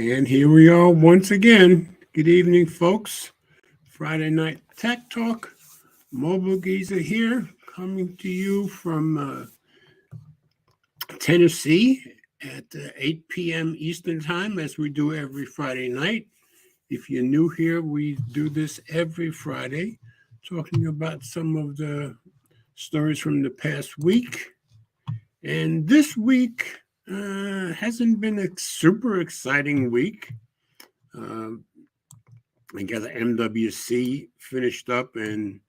And here we are once again. Good evening, folks. Friday Night Tech Talk. Mobile Geezer here, coming to you from Tennessee at 8 p.m. Eastern Time, as we do every Friday night. If you're new here, we do this every Friday, talking about some of the stories from the past week. And this week hasn't been a super exciting week. I guess the MWC finished up, and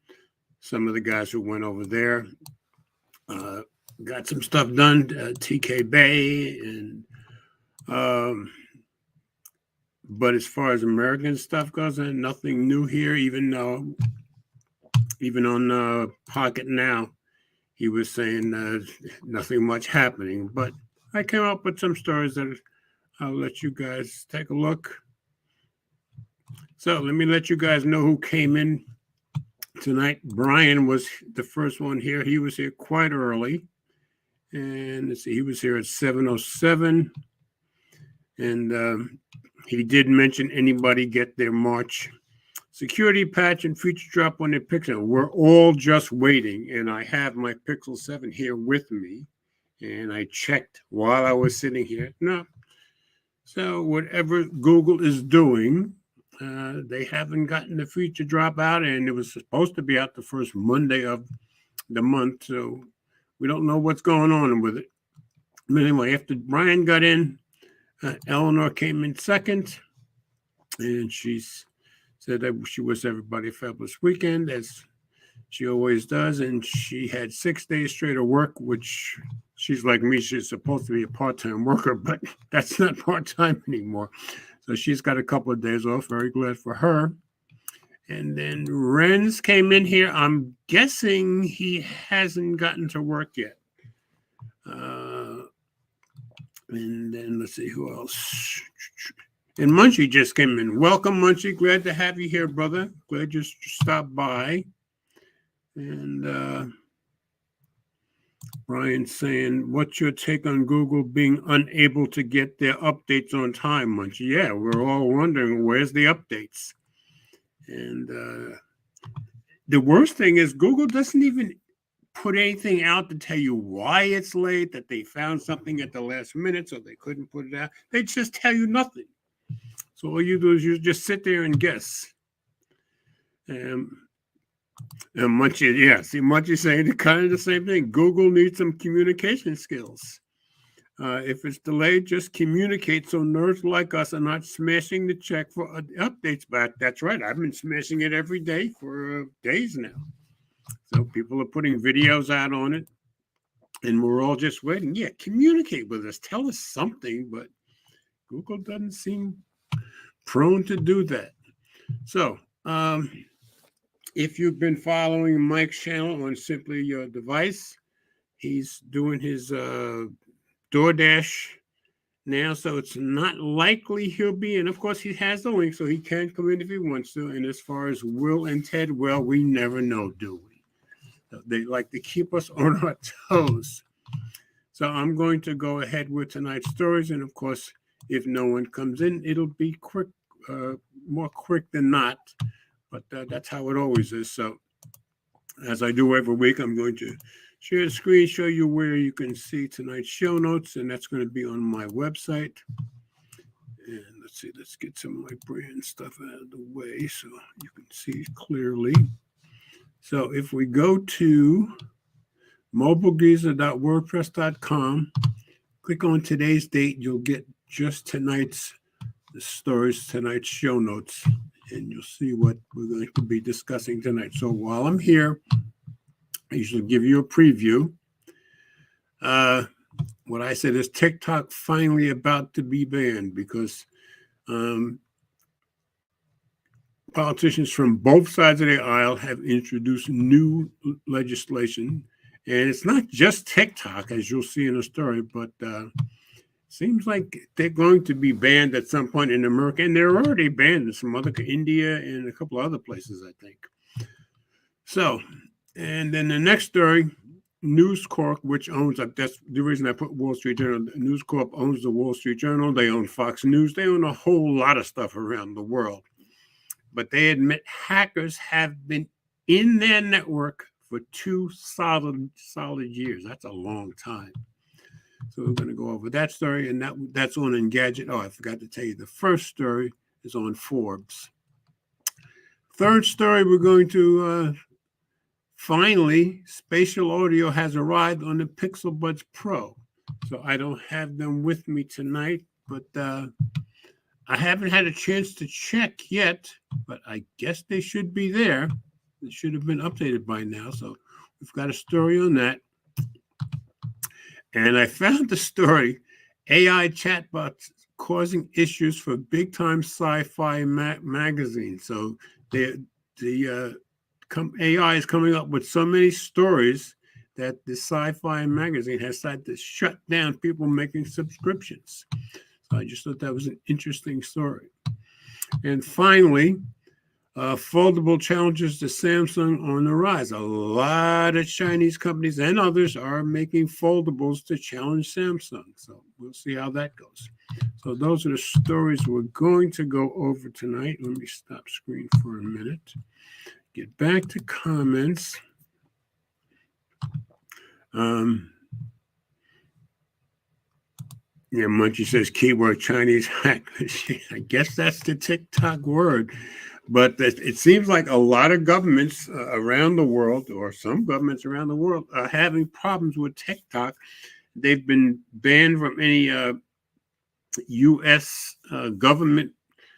some of the guys who went over there got some stuff done. TK Bay, and but as far as American stuff goes, nothing new here. Even on Pocket Now, he was saying nothing much happening. But I came up with some stories that I'll let you guys take a look. So let me let you guys know who came in tonight. Brian was the first one here. He was here quite early. And let's see, he was here at 7:07. And he did mention anybody get their March security patch and feature drop on their Pixel. We're all just waiting. And I have my Pixel 7 here with me. And I checked while I was sitting here. No. So whatever Google is doing, they haven't gotten the feature drop out, and it was supposed to be out the first Monday of the month. So we don't know what's going on with it. But anyway, after Brian got in, Eleanor came in second, and she said that she wished everybody a fabulous weekend, as she always does. And she had 6 days straight of work, which she's like me. She's supposed to be a part-time worker, but that's not part-time anymore. So she's got a couple of days off. Very glad for her. And then Renz came in here. I'm guessing he hasn't gotten to work yet. And then let's see who else. And Munchie just came in. Welcome, Munchie. Glad to have you here, brother. Glad you stopped by. And Brian's saying, what's your take on Google being unable to get their updates on time, Munchie? Yeah, we're all wondering, where's the updates? And the worst thing is Google doesn't even put anything out to tell you why it's late, that they found something at the last minute, so they couldn't put it out. They just tell you nothing. So all you do is you just sit there and guess. And Munchie, yeah, see, Munchie saying kind of the same thing. Google needs some communication skills. If it's delayed, just communicate so nerds like us are not smashing the check for updates back. That's right. I've been smashing it every day for days now. So people are putting videos out on it, and we're all just waiting. Yeah, communicate with us. Tell us something, but Google doesn't seem prone to do that. So, if you've been following Mike's channel on Simply Your Device, he's doing his DoorDash now, so it's not likely he'll be in. Of course, he has the link, so he can come in if he wants to. And as far as Will and Ted, well, we never know, do we? They like to keep us on our toes. So I'm going to go ahead with tonight's stories. And of course, if no one comes in, it'll be quick, more quick than not. But that's how it always is. So as I do every week, I'm going to share the screen, show you where you can see tonight's show notes. And that's going to be on my website. And let's see, let's get some of my brand stuff out of the way so you can see clearly. So if we go to mobilegeezer.wordpress.com, click on today's date, you'll get just tonight's stories, tonight's show notes, and you'll see what we're going to be discussing tonight. So while I'm here, I usually give you a preview. What I said is TikTok finally about to be banned because politicians from both sides of the aisle have introduced new legislation. And it's not just TikTok, as you'll see in the story, but seems like they're going to be banned at some point in America. And they're already banned in some other, India and a couple of other places, I think. So, and then the next story, News Corp, which owns, that's the reason I put Wall Street Journal. News Corp owns the Wall Street Journal. They own Fox News. They own a whole lot of stuff around the world. But they admit hackers have been in their network for 2 solid years. That's a long time. So we're going to go over that story, and that's on Engadget. Oh, I forgot to tell you, the first story is on Forbes. Third story, we're going to finally, spatial audio has arrived on the Pixel Buds Pro. So I don't have them with me tonight, but I haven't had a chance to check yet, but I guess they should be there. It should have been updated by now. So we've got a story on that. And I found the story, AI chatbots causing issues for big-time sci-fi magazine. So the AI is coming up with so many stories that the sci-fi magazine has decided to shut down people making subscriptions. So I just thought that was an interesting story. And finally, foldable challenges to Samsung on the rise. A lot of Chinese companies and others are making foldables to challenge Samsung. So we'll see how that goes. So those are the stories we're going to go over tonight. Let me stop screen for a minute. Get back to comments. Yeah, Munchie says keyword Chinese hackers. I guess that's the TikTok word. But it seems like a lot of governments around the world, or some governments around the world, are having problems with TikTok. They've been banned from any U.S. Government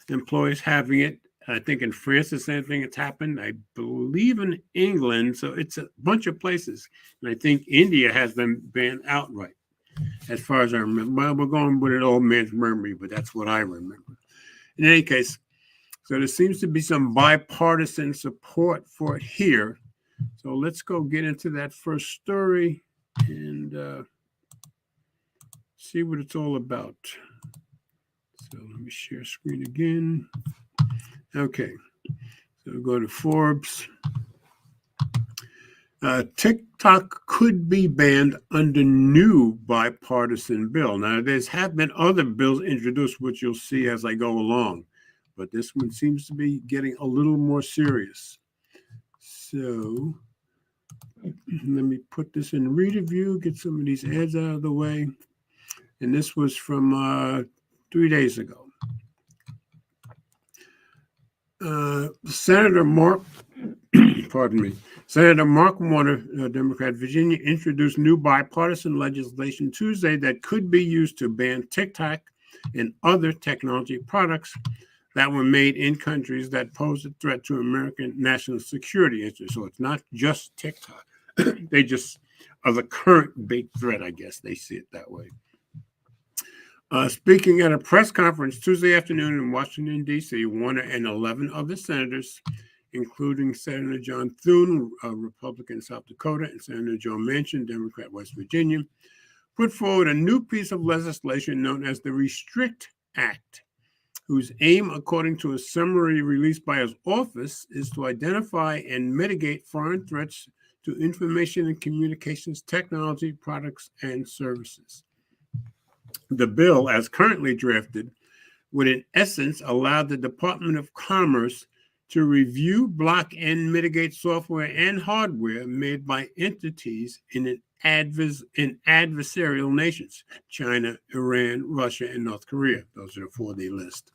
employees having it. I think in France the same thing has happened. I believe in England. So it's a bunch of places. And I think India has them banned outright, as far as I remember. Well, we're going with an old man's memory, but that's what I remember. In any case, so there seems to be some bipartisan support for it here. So let's go get into that first story and see what it's all about. So let me share screen again. Okay, so we'll go to Forbes. TikTok could be banned under new bipartisan bill. Now, there have been other bills introduced, which you'll see as I go along, but this one seems to be getting a little more serious. So let me put this in reader view, get some of these ads out of the way. And this was from 3 days ago. Senator Mark Warner, Democrat, Virginia, introduced new bipartisan legislation Tuesday that could be used to ban TikTok and other technology products that were made in countries that pose a threat to American national security interests. So it's not just TikTok. They just are the current big threat, I guess. They see it that way. Speaking at a press conference Tuesday afternoon in Washington, D.C., Warner and 11 other senators, including Senator John Thune, a Republican, South Dakota, and Senator Joe Manchin, Democrat, West Virginia, put forward a new piece of legislation known as the Restrict Act, whose aim, according to a summary released by his office, is to identify and mitigate foreign threats to information and communications technology, products, and services. The bill, as currently drafted, would in essence allow the Department of Commerce to review, block, and mitigate software and hardware made by entities in adversarial nations: China, Iran, Russia, and North Korea. Those are the 4 they list.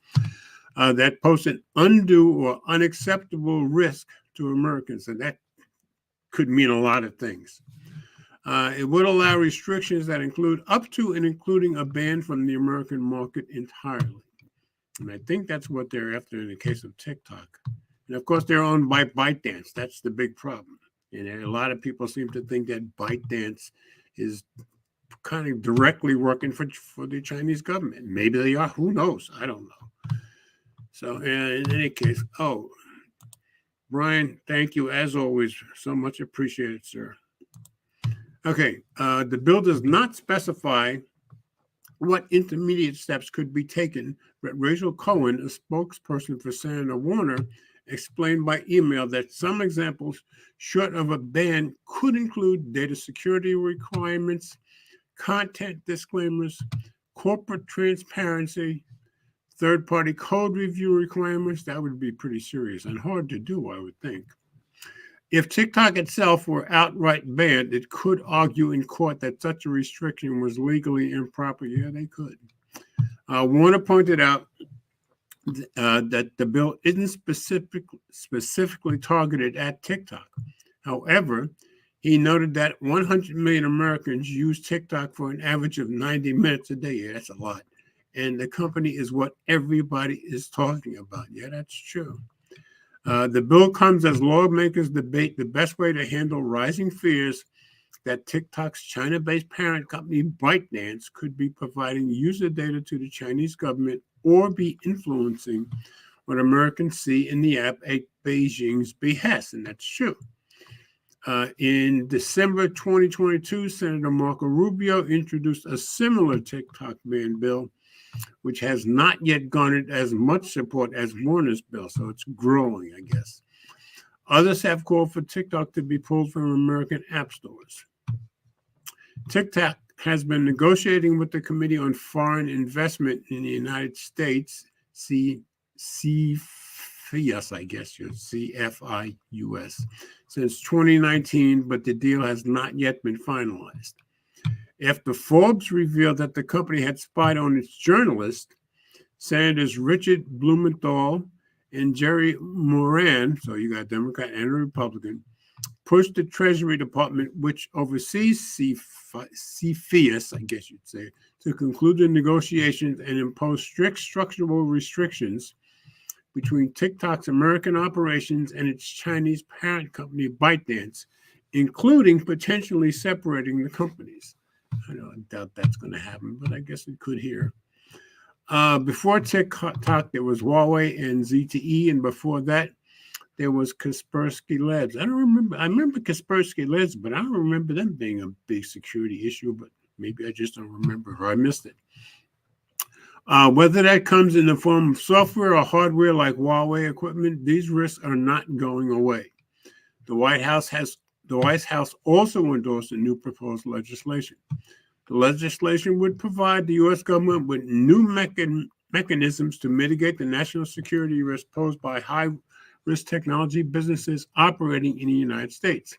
That pose an undue or unacceptable risk to Americans, and that could mean a lot of things. It would allow restrictions that include up to and including a ban from the American market entirely. And I think that's what they're after in the case of TikTok. And of course, they're owned by ByteDance. That's the big problem. And a lot of people seem to think that ByteDance is kind of directly working for the Chinese government. Maybe they are. Who knows? I don't know. So in any case, Brian, thank you as always. So much appreciated, sir. Okay, the bill does not specify what intermediate steps could be taken, but Rachel Cohen, a spokesperson for Senator Warner, explained by email that some examples short of a ban could include data security requirements, content disclaimers, corporate transparency, third-party code review requirements. That would be pretty serious and hard to do, I would think. If TikTok itself were outright banned, it could argue in court that such a restriction was legally improper. Yeah, they could. Warner pointed out that the bill isn't specifically targeted at TikTok. However, he noted that 100 million Americans use TikTok for an average of 90 minutes a day. Yeah, that's a lot. And the company is what everybody is talking about. Yeah, that's true. The bill comes as lawmakers debate the best way to handle rising fears that TikTok's China-based parent company ByteDance could be providing user data to the Chinese government or be influencing what Americans see in the app at Beijing's behest, and that's true. In December 2022, Senator Marco Rubio introduced a similar TikTok ban bill, which has not yet garnered as much support as Warner's bill, so it's growing, I guess. Others have called for TikTok to be pulled from American app stores. TikTok has been negotiating with the Committee on Foreign Investment in the United States, CFIUS, I guess, CFIUS, since 2019, but the deal has not yet been finalized. After Forbes revealed that the company had spied on its journalist, Senators Richard Blumenthal and Jerry Moran, so you got Democrat and a Republican, pushed the Treasury Department, which oversees CFIUS, I guess you'd say, to conclude the negotiations and impose strict structural restrictions between TikTok's American operations and its Chinese parent company, ByteDance, including potentially separating the companies. I doubt that's going to happen, but I guess it could here. Before TikTok, there was Huawei and ZTE, and before that, there was Kaspersky Labs. I remember Kaspersky Labs, but I don't remember them being a big security issue, but maybe I just don't remember or I missed it. Whether that comes in the form of software or hardware like Huawei equipment, these risks are not going away. The White House also endorsed a new proposed legislation. The legislation would provide the U.S. government with new mechanisms to mitigate the national security risk posed by high-risk technology businesses operating in the United States.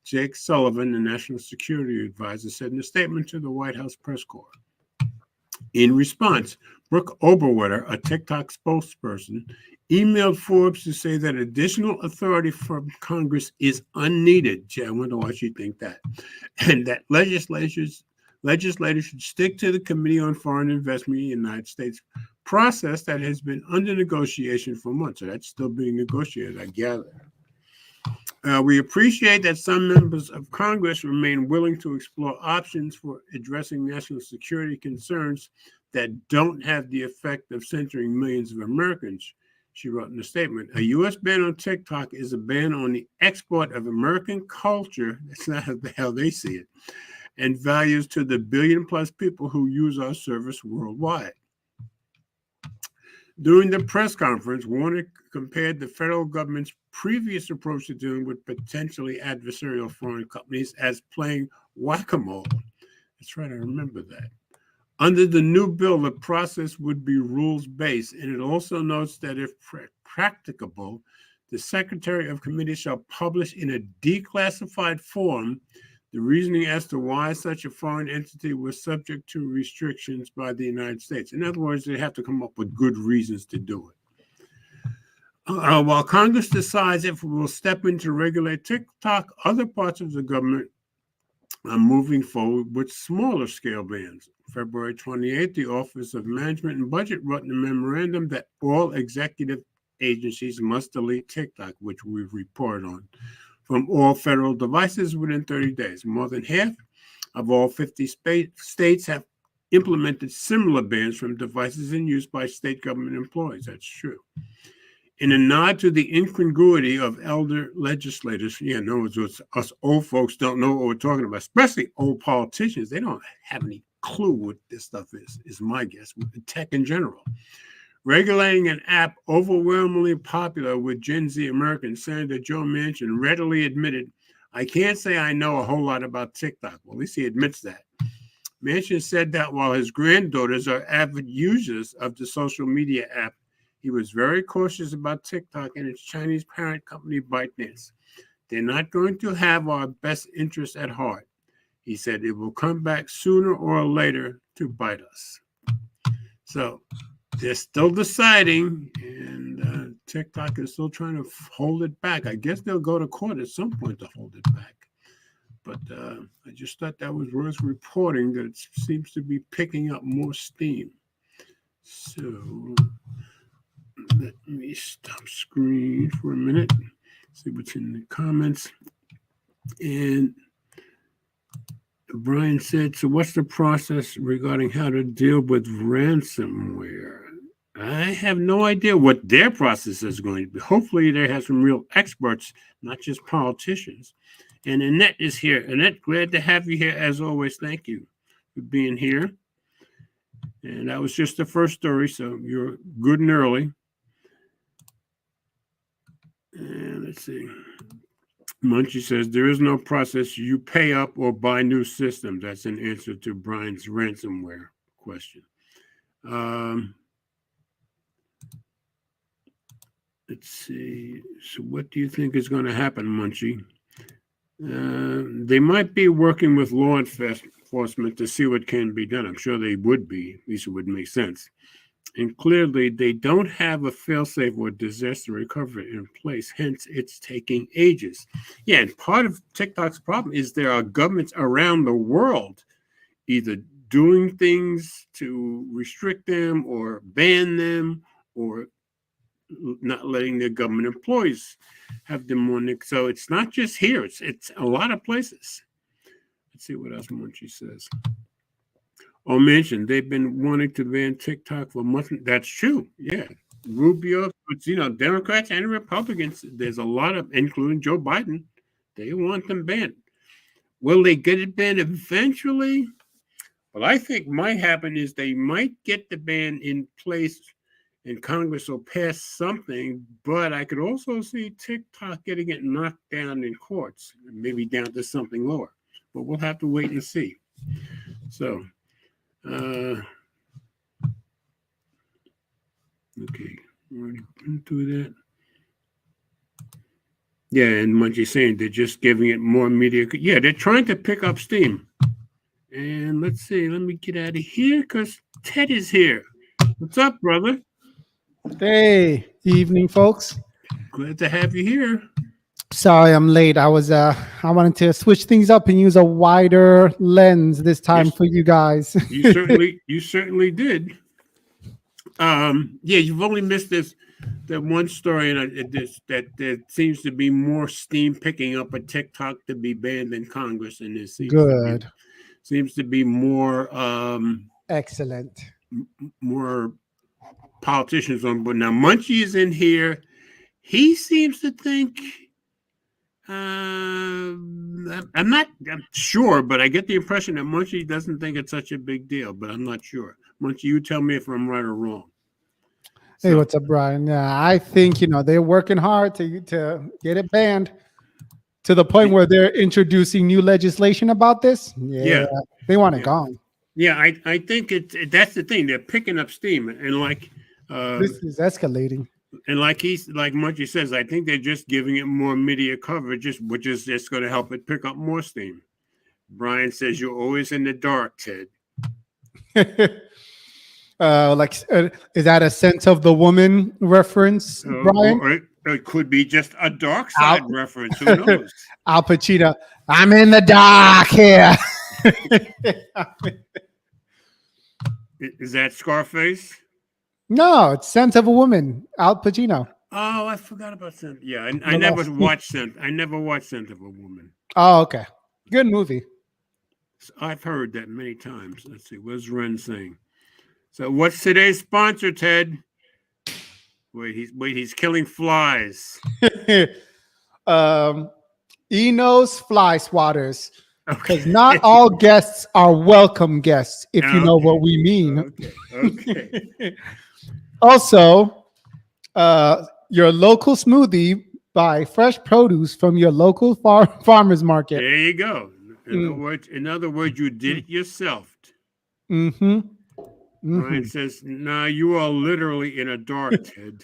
Jake Sullivan, the national security advisor, said in a statement to the White House press corps. In response, Brooke Oberwetter, a TikTok spokesperson, emailed Forbes to say that additional authority from Congress is unneeded. Gee, I wonder why she think that. And that legislators should stick to the Committee on Foreign Investment in the United States process that has been under negotiation for months. So that's still being negotiated, I gather. We appreciate that some members of Congress remain willing to explore options for addressing national security concerns that don't have the effect of censoring millions of Americans, she wrote in a statement. A U.S. ban on TikTok is a ban on the export of American culture, that's not how the hell they see it, and values to the billion-plus people who use our service worldwide. During the press conference, Warner compared the federal government's previous approach to dealing with potentially adversarial foreign companies as playing whack-a-mole. That's right, I remember that. Under the new bill, the process would be rules-based, and it also notes that if practicable, the Secretary of Committee shall publish in a declassified form the reasoning as to why such a foreign entity was subject to restrictions by the United States. In other words, they have to come up with good reasons to do it. While Congress decides if it will step in to regulate TikTok, other parts of the government are moving forward with smaller scale bans. February 28th, the Office of Management and Budget wrote in a memorandum that all executive agencies must delete TikTok, which we've reported on, from all federal devices within 30 days. More than half of all 50 states have implemented similar bans from devices in use by state government employees. That's true. In a nod to the incongruity of elder legislators, no, us old folks don't know what we're talking about, especially old politicians. They don't have any clue what this stuff is my guess, with tech in general. Regulating an app overwhelmingly popular with Gen Z Americans, Senator Joe Manchin readily admitted, I can't say I know a whole lot about TikTok. Well, at least he admits that. Manchin said that while his granddaughters are avid users of the social media app, he was very cautious about TikTok and its Chinese parent company ByteDance. They're not going to have our best interests at heart. He said it will come back sooner or later to bite us. So they're still deciding, and TikTok is still trying to hold it back. I guess they'll go to court at some point to hold it back. But I just thought that was worth reporting, that it seems to be picking up more steam. So let me stop screen for a minute, see what's in the comments. And Brian said, so what's the process regarding how to deal with ransomware? I have no idea what their process is going to be. Hopefully they have some real experts, not just politicians. And Annette is here. Annette, glad to have you here as always. Thank you for being here. And that was just the first story, so you're good and early. And let's see. Munchie says, there is no process. You pay up or buy new systems. That's an answer to Brian's ransomware question. Let's see. So what do you think is going to happen, Munchie? They might be working with law enforcement to see what can be done. I'm sure they would be. At least it would make sense. And clearly, they don't have a fail-safe or disaster recovery in place. Hence, it's taking ages. Yeah, and part of TikTok's problem is there are governments around the world either doing things to restrict them or ban them or not letting their government employees have them on it. So it's not just here. It's a lot of places. Let's see what else Munchie says. Oh, mentioned they've been wanting to ban TikTok for months. That's true. Yeah. Rubio, but Democrats and Republicans, there's a lot of, including Joe Biden, they want them banned. Will they get it banned eventually? Well, I think might happen is they might get the ban in place and Congress will pass something, but I could also see TikTok getting it knocked down in courts, maybe down to something lower. But we'll have to wait and see. So, okay, already been through that. Yeah, and Munchie's saying they're just giving it more media. Yeah, they're trying to pick up steam. And let's see, let me get out of here because Ted is here. What's up, brother? Hey, evening, folks. Glad to have you here. Sorry, I'm late. I wanted to switch things up and use a wider lens this time for you guys. You certainly did. Yeah, you've only missed that one story, and that there seems to be more steam picking up a TikTok to be banned in Congress, and it seems to be more excellent, more politicians on board. Now Munchie is in here. He seems to think I'm sure, but I get the impression that Munchie doesn't think it's such a big deal, but I'm not sure. Munchie, you tell me if I'm right or wrong. Hey, what's up, Brian? Yeah, I think they're working hard to get it banned to the point where they're introducing new legislation about this. Yeah. They want it gone. Yeah, I think that's the thing. They're picking up steam, and this is escalating. And like Munchie says, I think they're just giving it more media coverage, which is just going to help it pick up more steam. Brian says you're always in the dark, Ted. Is that a Sense of the Woman reference, Brian? Or it could be just a dark side reference. Who knows? Al Pacino, I'm in the dark here. Is that Scarface? No, it's Sense of a Woman. Al Pacino. Oh, I forgot about Scent. Yeah, I never watched Scent. I never watched Scent of a Woman. Oh, okay. Good movie. I've heard that many times. Let's see. What's Ren saying? So what's today's sponsor, Ted? He's killing flies. Enos Fly Swatters. Because not all guests are welcome guests, if you know what we mean. Okay. Also, your local smoothie, buy fresh produce from your local farmers market. There you go. Mm. In other words, you did it yourself. Mm-hmm. Brian Mm-hmm. says, "Nah, you are literally in a dark, Ted."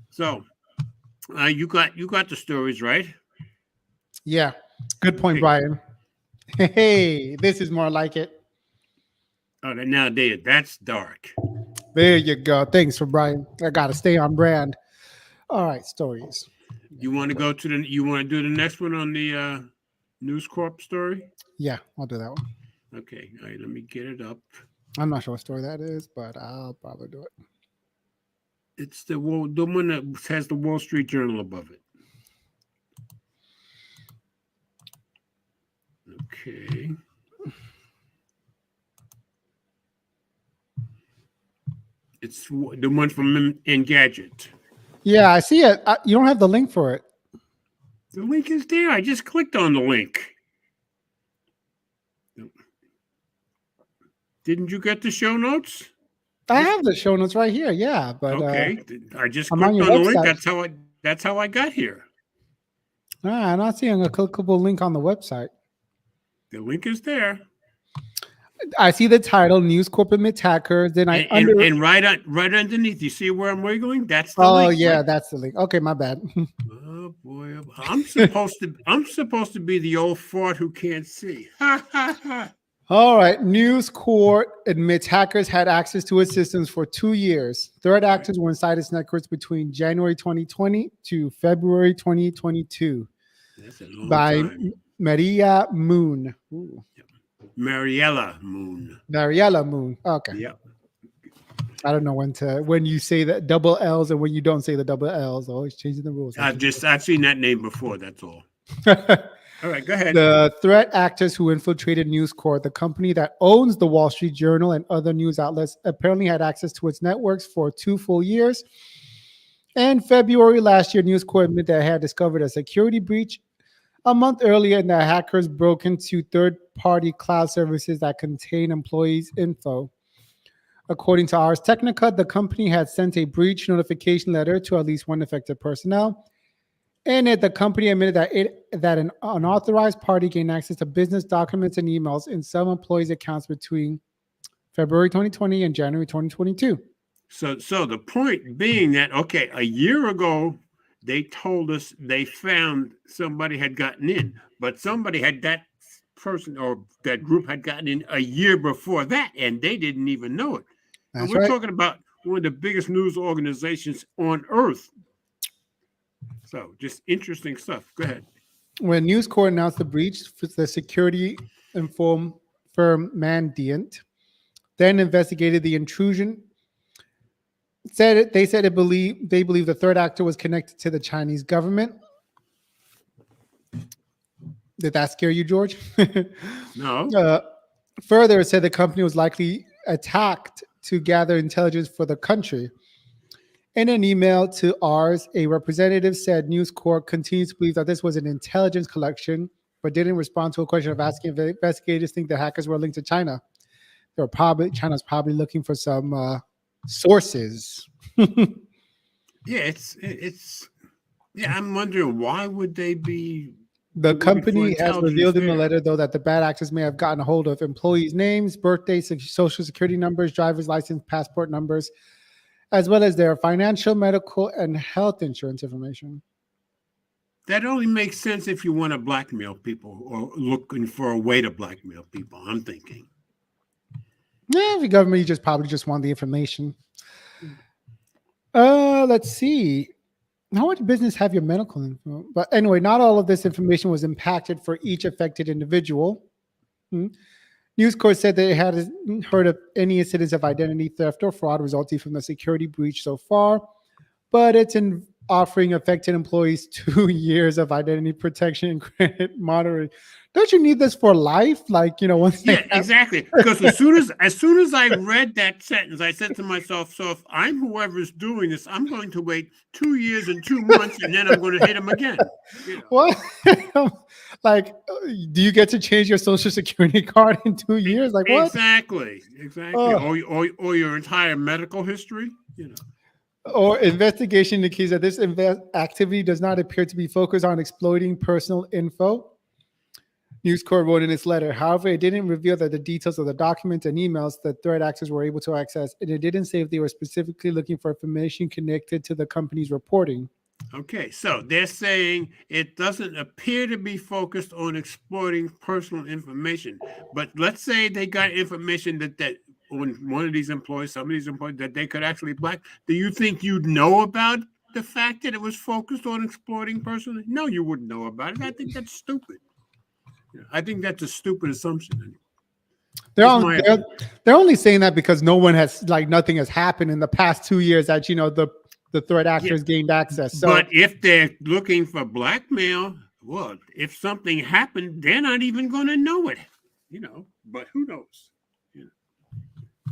So, you got the stories right. Yeah. Good point, Hey, Brian. Hey, this is more like it. oh, now David, that's dark. There you go. Thanks for Brian. I gotta stay on brand. All right, stories. You want to go to the? You want to do the next one on the News Corp story? Yeah, I'll do that one. Okay, all right. Let me get it up. I'm not sure what story that is, but I'll probably do it. It's the one that has the Wall Street Journal above it. Okay. It's the one from Engadget. Yeah, I see it. You don't have the link for it. The link is there. I just clicked on the link. Didn't you get the show notes? I have the show notes right here. Yeah, but okay. I just I'm clicked on on your the link. website. That's how I got here. I'm not seeing a clickable link on the website. The link is there. I see the title, News Corp admits hackers. Then and right underneath, you see where I'm wiggling? That's the link. link. Yeah, right? That's the link. Okay, my bad. Oh boy, I'm supposed to be the old fart who can't see. Ha ha ha. All right. News Corp admits hackers had access to its systems for 2 years. Threat actors were inside its networks between January 2020 to February 2022. That's a long by time. Maria Moon. Ooh. Mariella Moon. Mariella Moon. Okay. Yep. I don't know when you say that double L's and when you don't say the double L's. Always changing the rules. I've seen that name before. That's all. All right, go ahead. The threat actors who infiltrated News Corp, the company that owns the Wall Street Journal and other news outlets, apparently had access to its networks for 2 full years. In February last year, News Corp admitted that it had discovered a security breach a month earlier, and that hackers broke into third-party cloud services that contain employees' info. According to Ars Technica, the company had sent a breach notification letter to at least one affected personnel. In it, the company admitted that an unauthorized party gained access to business documents and emails in some employees' accounts between February 2020 and January 2022. So the point being that, okay, a year ago, they told us they found somebody had gotten in, but that person or that group had gotten in a year before that, and they didn't even know it. That's and we're right. talking about one of the biggest news organizations on earth. So just interesting stuff. Go ahead. When News Corp announced the breach, the security firm Mandiant then investigated the intrusion. They believe the third actor was connected to the Chinese government. Did that scare you, George? No. Further, it said the company was likely attacked to gather intelligence for the country. In an email to Ars, a representative said News Corp continues to believe that this was an intelligence collection, but didn't respond to a question of asking if investigators think the hackers were linked to China. China's probably looking for some sources. Yeah, I'm wondering why would they be. The company has revealed in the letter, though, that the bad actors may have gotten a hold of employees' names, birthdays, social security numbers, driver's license, passport numbers, as well as their financial, medical, and health insurance information. That only makes sense if you want to blackmail people or looking for a way to blackmail people, I'm thinking. Yeah, the government probably just want the information. Let's see. How much business have your medical info? But anyway, not all of this information was impacted for each affected individual. News Corp said that it hadn't heard of any incidents of identity theft or fraud resulting from the security breach so far, but its offering affected employees 2 years of identity protection and credit monitoring. Don't you need this for life? Like, once Yeah, exactly. Because as soon as I read that sentence, I said to myself, so if I'm whoever's doing this, I'm going to wait 2 years and 2 months, and then I'm going to hit him again. What? Like, do you get to change your social security card in 2 years? Like, what? Exactly. Or your entire medical history. Or investigation indicates that this activity does not appear to be focused on exploiting personal info. News Corp wrote in its letter. However, it didn't reveal that the details of the documents and emails that threat actors were able to access, and it didn't say if they were specifically looking for information connected to the company's reporting. Okay, so they're saying it doesn't appear to be focused on exploiting personal information, but let's say they got information that on one of these employees, some of these employees, that they could actually black. Do you think you'd know about the fact that it was focused on exploiting personally? No, you wouldn't know about it. I think that's stupid. I think that's a stupid assumption. They're only saying that because nothing has happened in the past 2 years that the threat actors gained access. So, but if they're looking for blackmail, well, if something happened, they're not even going to know it. But who knows?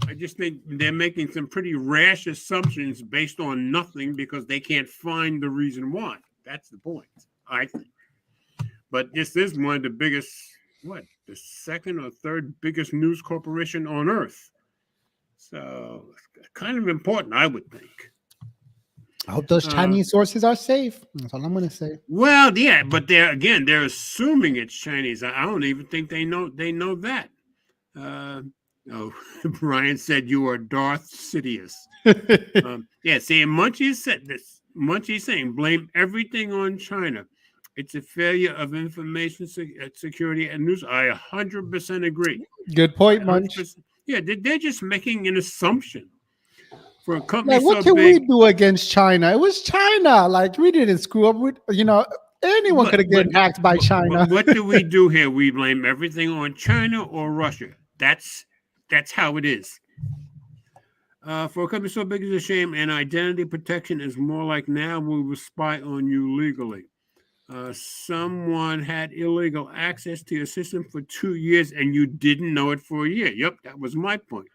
I just think they're making some pretty rash assumptions based on nothing because they can't find the reason why. That's the point, I think. But this is one of the biggest, the second or third biggest news corporation on earth. So kind of important, I would think. I hope those Chinese sources are safe. That's all I'm going to say. Well, yeah, but they're assuming it's Chinese. I don't even think they know that. Brian said you are Darth Sidious. See, Munchie said this. Munchie saying blame everything on China. It's a failure of information security and news. I 100% agree. Good point, Munch. Yeah, they're just making an assumption. For a company like, what can we do against China? It was China. Like, we didn't screw up with, anyone could have gotten hacked by China. What do we do here? We blame everything on China or Russia. That's how it is. For a company so big as a shame, and identity protection is more like now we will spy on you legally. Someone had illegal access to your system for 2 years and you didn't know it for a year. Yep, that was my point.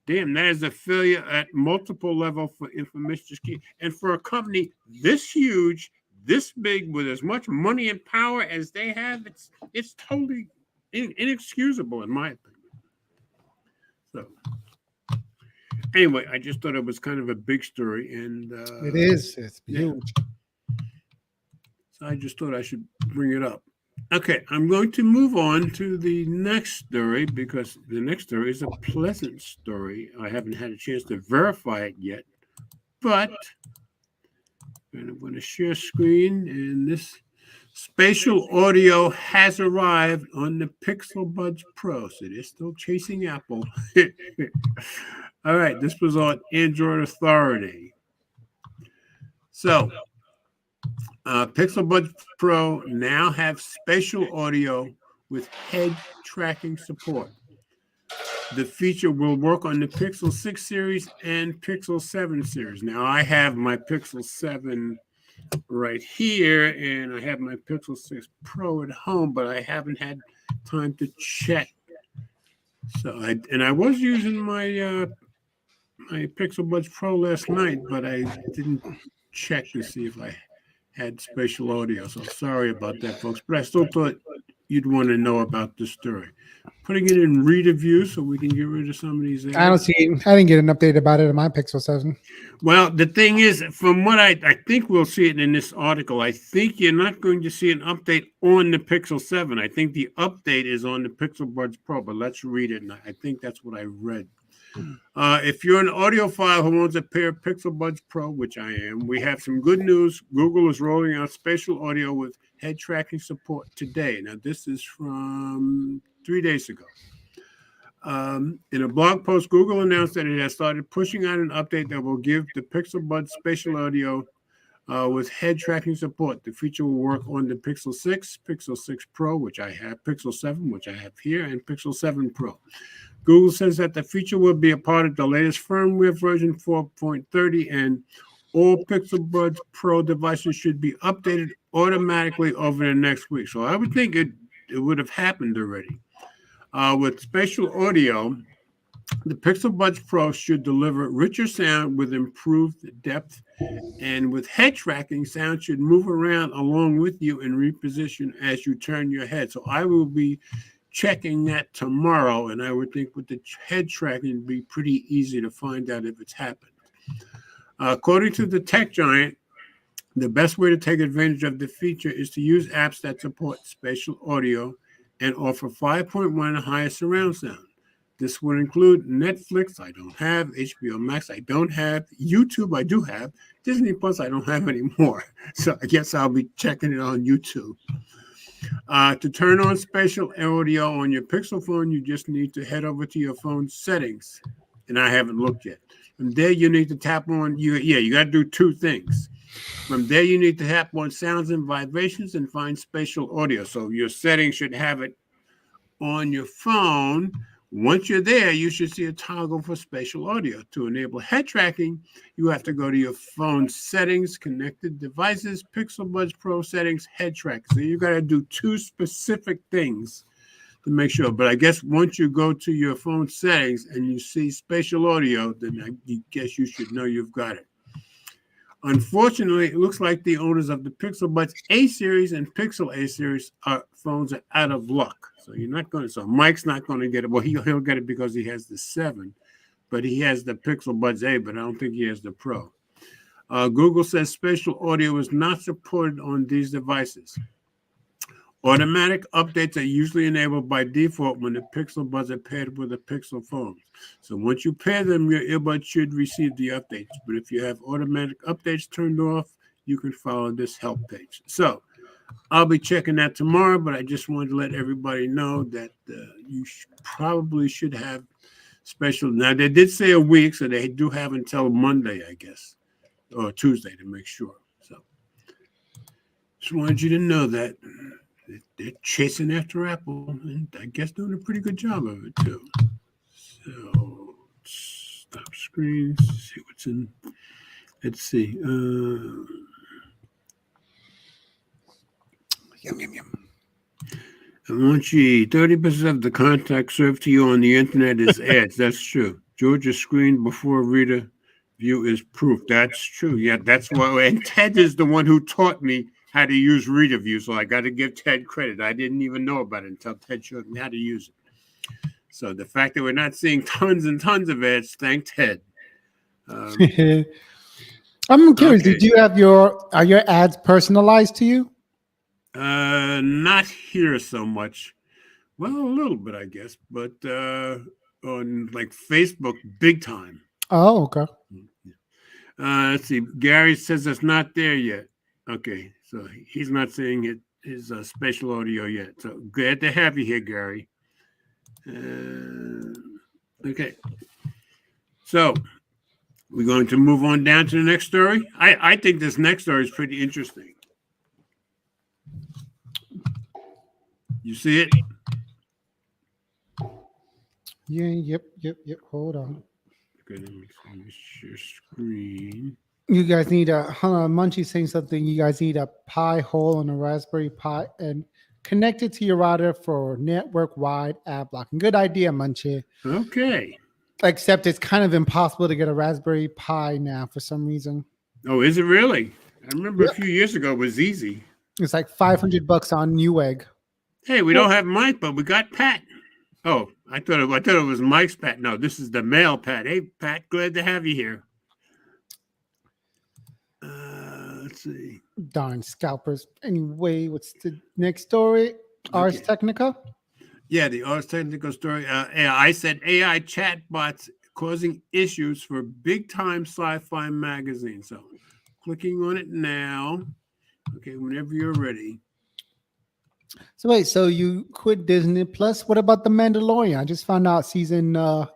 Damn, that is a failure at multiple levels for information security. And for a company this huge, this big, with as much money and power as they have, it's totally inexcusable, in my opinion. So, anyway, I just thought it was kind of a big story. And it is. It's huge. So I just thought I should bring it up. Okay, I'm going to move on to the next story because the next story is a pleasant story. I haven't had a chance to verify it yet, but I'm going to share screen, and this spatial audio has arrived on the Pixel Buds Pro. So they're still chasing Apple. All right, this was on Android Authority. So Pixel Buds Pro now have spatial audio with head tracking support. The feature will work on the Pixel 6 series and Pixel 7 series. Now, I have my Pixel 7 right here, and I have my Pixel 6 Pro at home, but I haven't had time to check. So, I was using my my Pixel Buds Pro last night, but I didn't check to see if I had spatial audio. So sorry about that, folks. But I still thought you'd want to know about this story. Putting it in reader view so we can get rid of some of these ads. I didn't get an update about it in my Pixel 7. Well, the thing is, from what I think we'll see it in this article, I think you're not going to see an update on the Pixel 7. I think the update is on the Pixel Buds Pro, but let's read it. And I think that's what I read. If you're an audiophile who owns a pair of Pixel Buds Pro, which I am, we have some good news. Google is rolling out spatial audio with head tracking support today. Now, this is from 3 days ago. In a blog post, Google announced that it has started pushing out an update that will give the Pixel Buds spatial audio with head tracking support. The feature will work on the Pixel 6, Pixel 6 Pro, which I have, Pixel 7, which I have here, and Pixel 7 Pro. Google says that the feature will be a part of the latest firmware version 4.30 and All Pixel Buds Pro devices should be updated automatically over the next week. So I would think it would have happened already. With spatial audio, the Pixel Buds Pro should deliver richer sound with improved depth, and with head tracking, sound should move around along with you and reposition as you turn your head. So I will be checking that tomorrow, and I would think with the head tracking, it'd be pretty easy to find out if it's happened. According to the tech giant, the best way to take advantage of the feature is to use apps that support spatial audio and offer 5.1 and higher surround sound. This would include Netflix, I don't have, HBO Max, I don't have, YouTube, I do have, Disney Plus, I don't have anymore. So I guess I'll be checking it on YouTube. To turn on spatial audio on your Pixel phone, you just need to head over to your phone's settings. And I haven't looked yet. From there, you need to tap on, you got to do two things. From there, you need to tap on sounds and vibrations and find spatial audio. So your settings should have it on your phone. Once you're there, you should see a toggle for spatial audio. To enable head tracking, you have to go to your phone settings, connected devices, Pixel Buds Pro settings, head track. So you got to do two specific things to make sure. But I guess once you go to your phone settings and you see spatial audio, then I guess you should know you've got it. Unfortunately, it looks like the owners of the Pixel Buds A series and Pixel A series phones are out of luck. So you're not going to. So Mike's not going to get it. Well, he'll get it because he has the 7, but he has the Pixel Buds A, but I don't think he has the Pro. Google says spatial audio is not supported on these devices. Automatic updates are usually enabled by default when the Pixel Buds are paired with a Pixel phone. So once you pair them, your earbuds should receive the updates. But if you have automatic updates turned off, you can follow this help page. So I'll be checking that tomorrow, but I just wanted to let everybody know that you probably should have special. Now, they did say a week, so they do have until Monday, I guess, or Tuesday to make sure. So just wanted you to know that. They're chasing after Apple, and I guess doing a pretty good job of it too. So stop screen, see what's in. Let's see. I want you 30% of the content served to you on the internet is ads. That's true. Georgia's screen before reader view is proof. That's true. Yeah, that's why. And Ted is the one who taught me how to use reader view. So I got to give Ted credit. I didn't even know about it until Ted showed me how to use it. So the fact that we're not seeing tons and tons of ads, thank Ted. I'm curious. Okay. Did you have are your ads personalized to you? Not here so much. Well, a little bit, I guess, but on like Facebook, big time. Oh, okay. Let's see. Gary says it's not there yet. Okay, so he's not seeing his spatial audio yet. So glad to have you here, Gary. Okay. So we're going to move on down to the next story. I think this next story is pretty interesting. You see it? Yeah, yep. Hold on. Okay, let me share screen. You guys need Munchie saying something. You guys need a Pi hole on a Raspberry Pi and connect it to your router for network-wide ad blocking. Good idea, Munchie. Okay. Except it's kind of impossible to get a Raspberry Pi now for some reason. Oh, is it really? I remember a few years ago it was easy. It's like $500 on Newegg. Hey, we don't have Mike, but we got Pat. Oh, I thought it was Mike's Pat. No, this is the male Pat. Hey, Pat, glad to have you here. Let's see. Darn scalpers. Anyway, what's the next story? Ars Technica? Yeah, the Ars Technica story. I said AI chatbots causing issues for big-time sci-fi magazine. So clicking on it now. Okay, whenever you're ready. So wait, so you quit Disney Plus? What about The Mandalorian? I just found out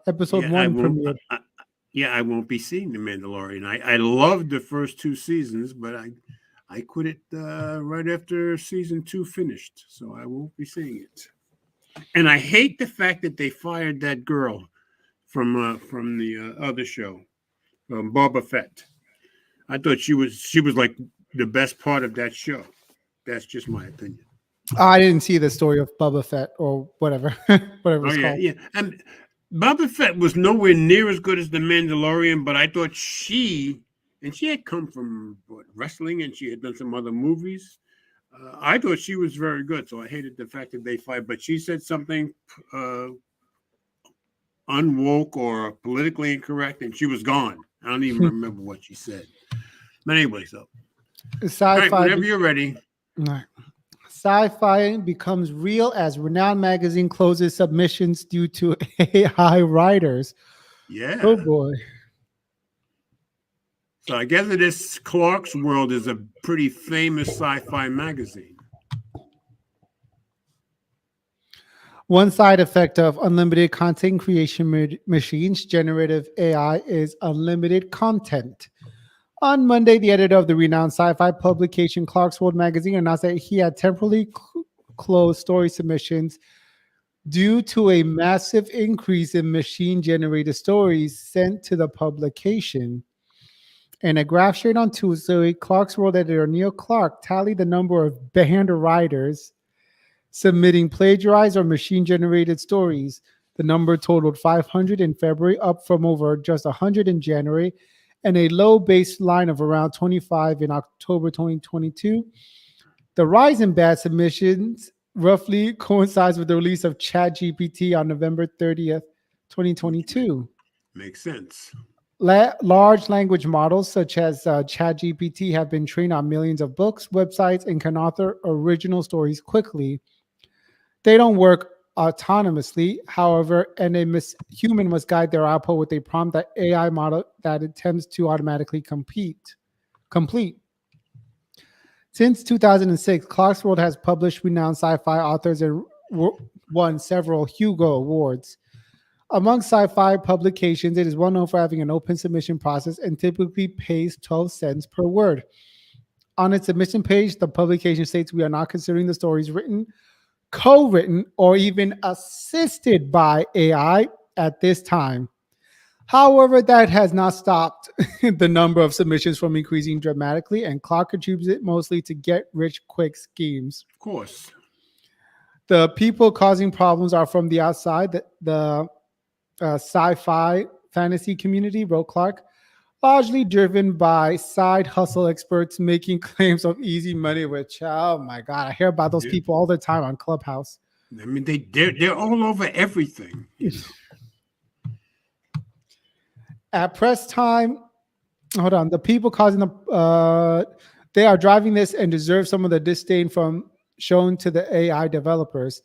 episode 1 premiered. I won't be seeing The Mandalorian. I loved the first 2 seasons, but I quit it right after season 2 finished, so I won't be seeing it. And I hate the fact that they fired that girl from the other show, Boba Fett. I thought she was like the best part of that show. That's just my opinion. I didn't see the story of Boba Fett or whatever, whatever Oh it's yeah, called. yeah. And Boba Fett was nowhere near as good as the Mandalorian, but I thought she had come from wrestling, and she had done some other movies. I thought she was very good, so I hated the fact that they fight. But she said something uh, unwoke or politically incorrect, and she was gone. I don't even remember what she said. But anyway, so all right, Sci-fi, whenever you're ready. sci-fi becomes real as renowned magazine closes submissions due to AI writers. Yeah. Oh boy. So I guess this Clark's World is a pretty famous sci-fi magazine. One side effect of unlimited content creation machines, generative AI, is unlimited content. On Monday, the editor of the renowned sci-fi publication Clarkesworld magazine announced that he had temporarily closed story submissions due to a massive increase in machine-generated stories sent to the publication. In a graph shared on Tuesday, Clarkesworld editor Neil Clark tallied the number of banned writers submitting plagiarized or machine-generated stories. The number totaled 500 in February, up from over just 100 in January, and a low baseline of around 25 in October 2022. The rise in bad submissions roughly coincides with the release of ChatGPT on November 30th, 2022. Makes sense. Large language models such as ChatGPT have been trained on millions of books, websites, and can author original stories quickly. They don't work autonomously, however, and a human must guide their output with a prompt that AI model that attempts to automatically complete. Since 2006, Clarkesworld has published renowned sci-fi authors and won several Hugo Awards. Among sci-fi publications, it is well known for having an open submission process and typically pays 12 cents per word. On its submission page, the publication states we are not considering the stories written, co-written, or even assisted by AI at this time. However, that has not stopped the number of submissions from increasing dramatically, and Clark attributes it mostly to get-rich-quick schemes. Of course. The people causing problems are from the outside, the sci-fi fantasy community, wrote Clark, largely driven by side hustle experts making claims of easy money, which, oh my God, I hear about those people all the time on Clubhouse. I mean, they're all over everything. You know? At press time, hold on, the people causing they are driving this and deserve some of the disdain from shown to the AI developers.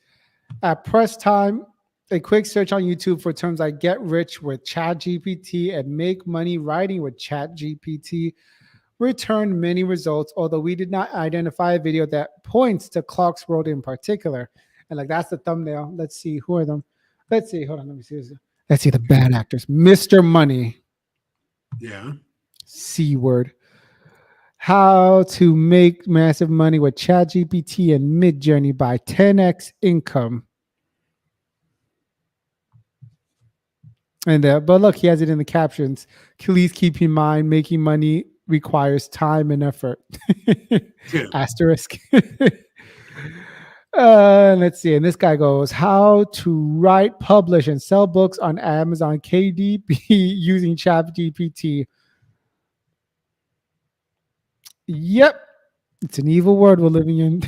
At press time, a quick search on YouTube for terms like get rich with ChatGPT and make money writing with ChatGPT returned many results, although we did not identify a video that points to Clarkesworld in particular. And like, that's the thumbnail. Let's see, who are them? Let's see, hold on, let me see. Let's see the bad actors. Mr. Money. Yeah. C word. How to make massive money with ChatGPT and Midjourney by 10x income. And but look, he has it in the captions. Please keep in mind, making money requires time and effort. Yeah. Asterisk. Let's see. And this guy goes, how to write, publish, and sell books on Amazon KDP using ChatGPT. Yep. It's an evil world we're living in.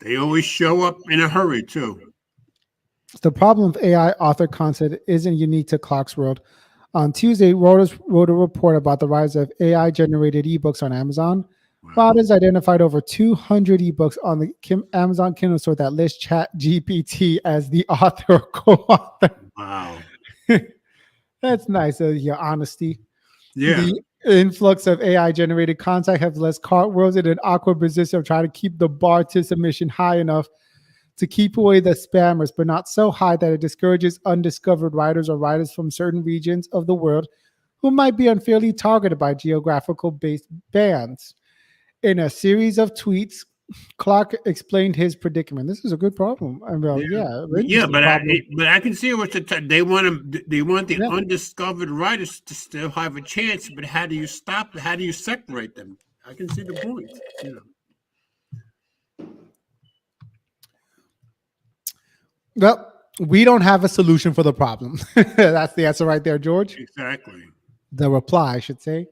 They always show up in a hurry, too. The problem of AI author content isn't unique to Clarkesworld. On Tuesday, Reuters wrote a report about the rise of AI-generated ebooks on Amazon. Wow. Reuters identified over 200 ebooks on the Amazon Kindle store that list ChatGPT as the author or co-author. Wow. That's nice of your honesty. Yeah. The influx of AI-generated content has left Clarkesworld in an awkward position of trying to keep the bar to submission high enough to keep away the spammers, but not so high that it discourages undiscovered writers or writers from certain regions of the world who might be unfairly targeted by geographical-based bans. In a series of tweets, Clark explained his predicament. This is a good problem. I mean, yeah, Yeah, but problem. I can see what they want they want the Yeah. undiscovered writers to still have a chance. But how do you stop? How do you separate them? I can see the point. Well, we don't have a solution for the problem. That's the answer right there, George. Exactly. The reply, I should say.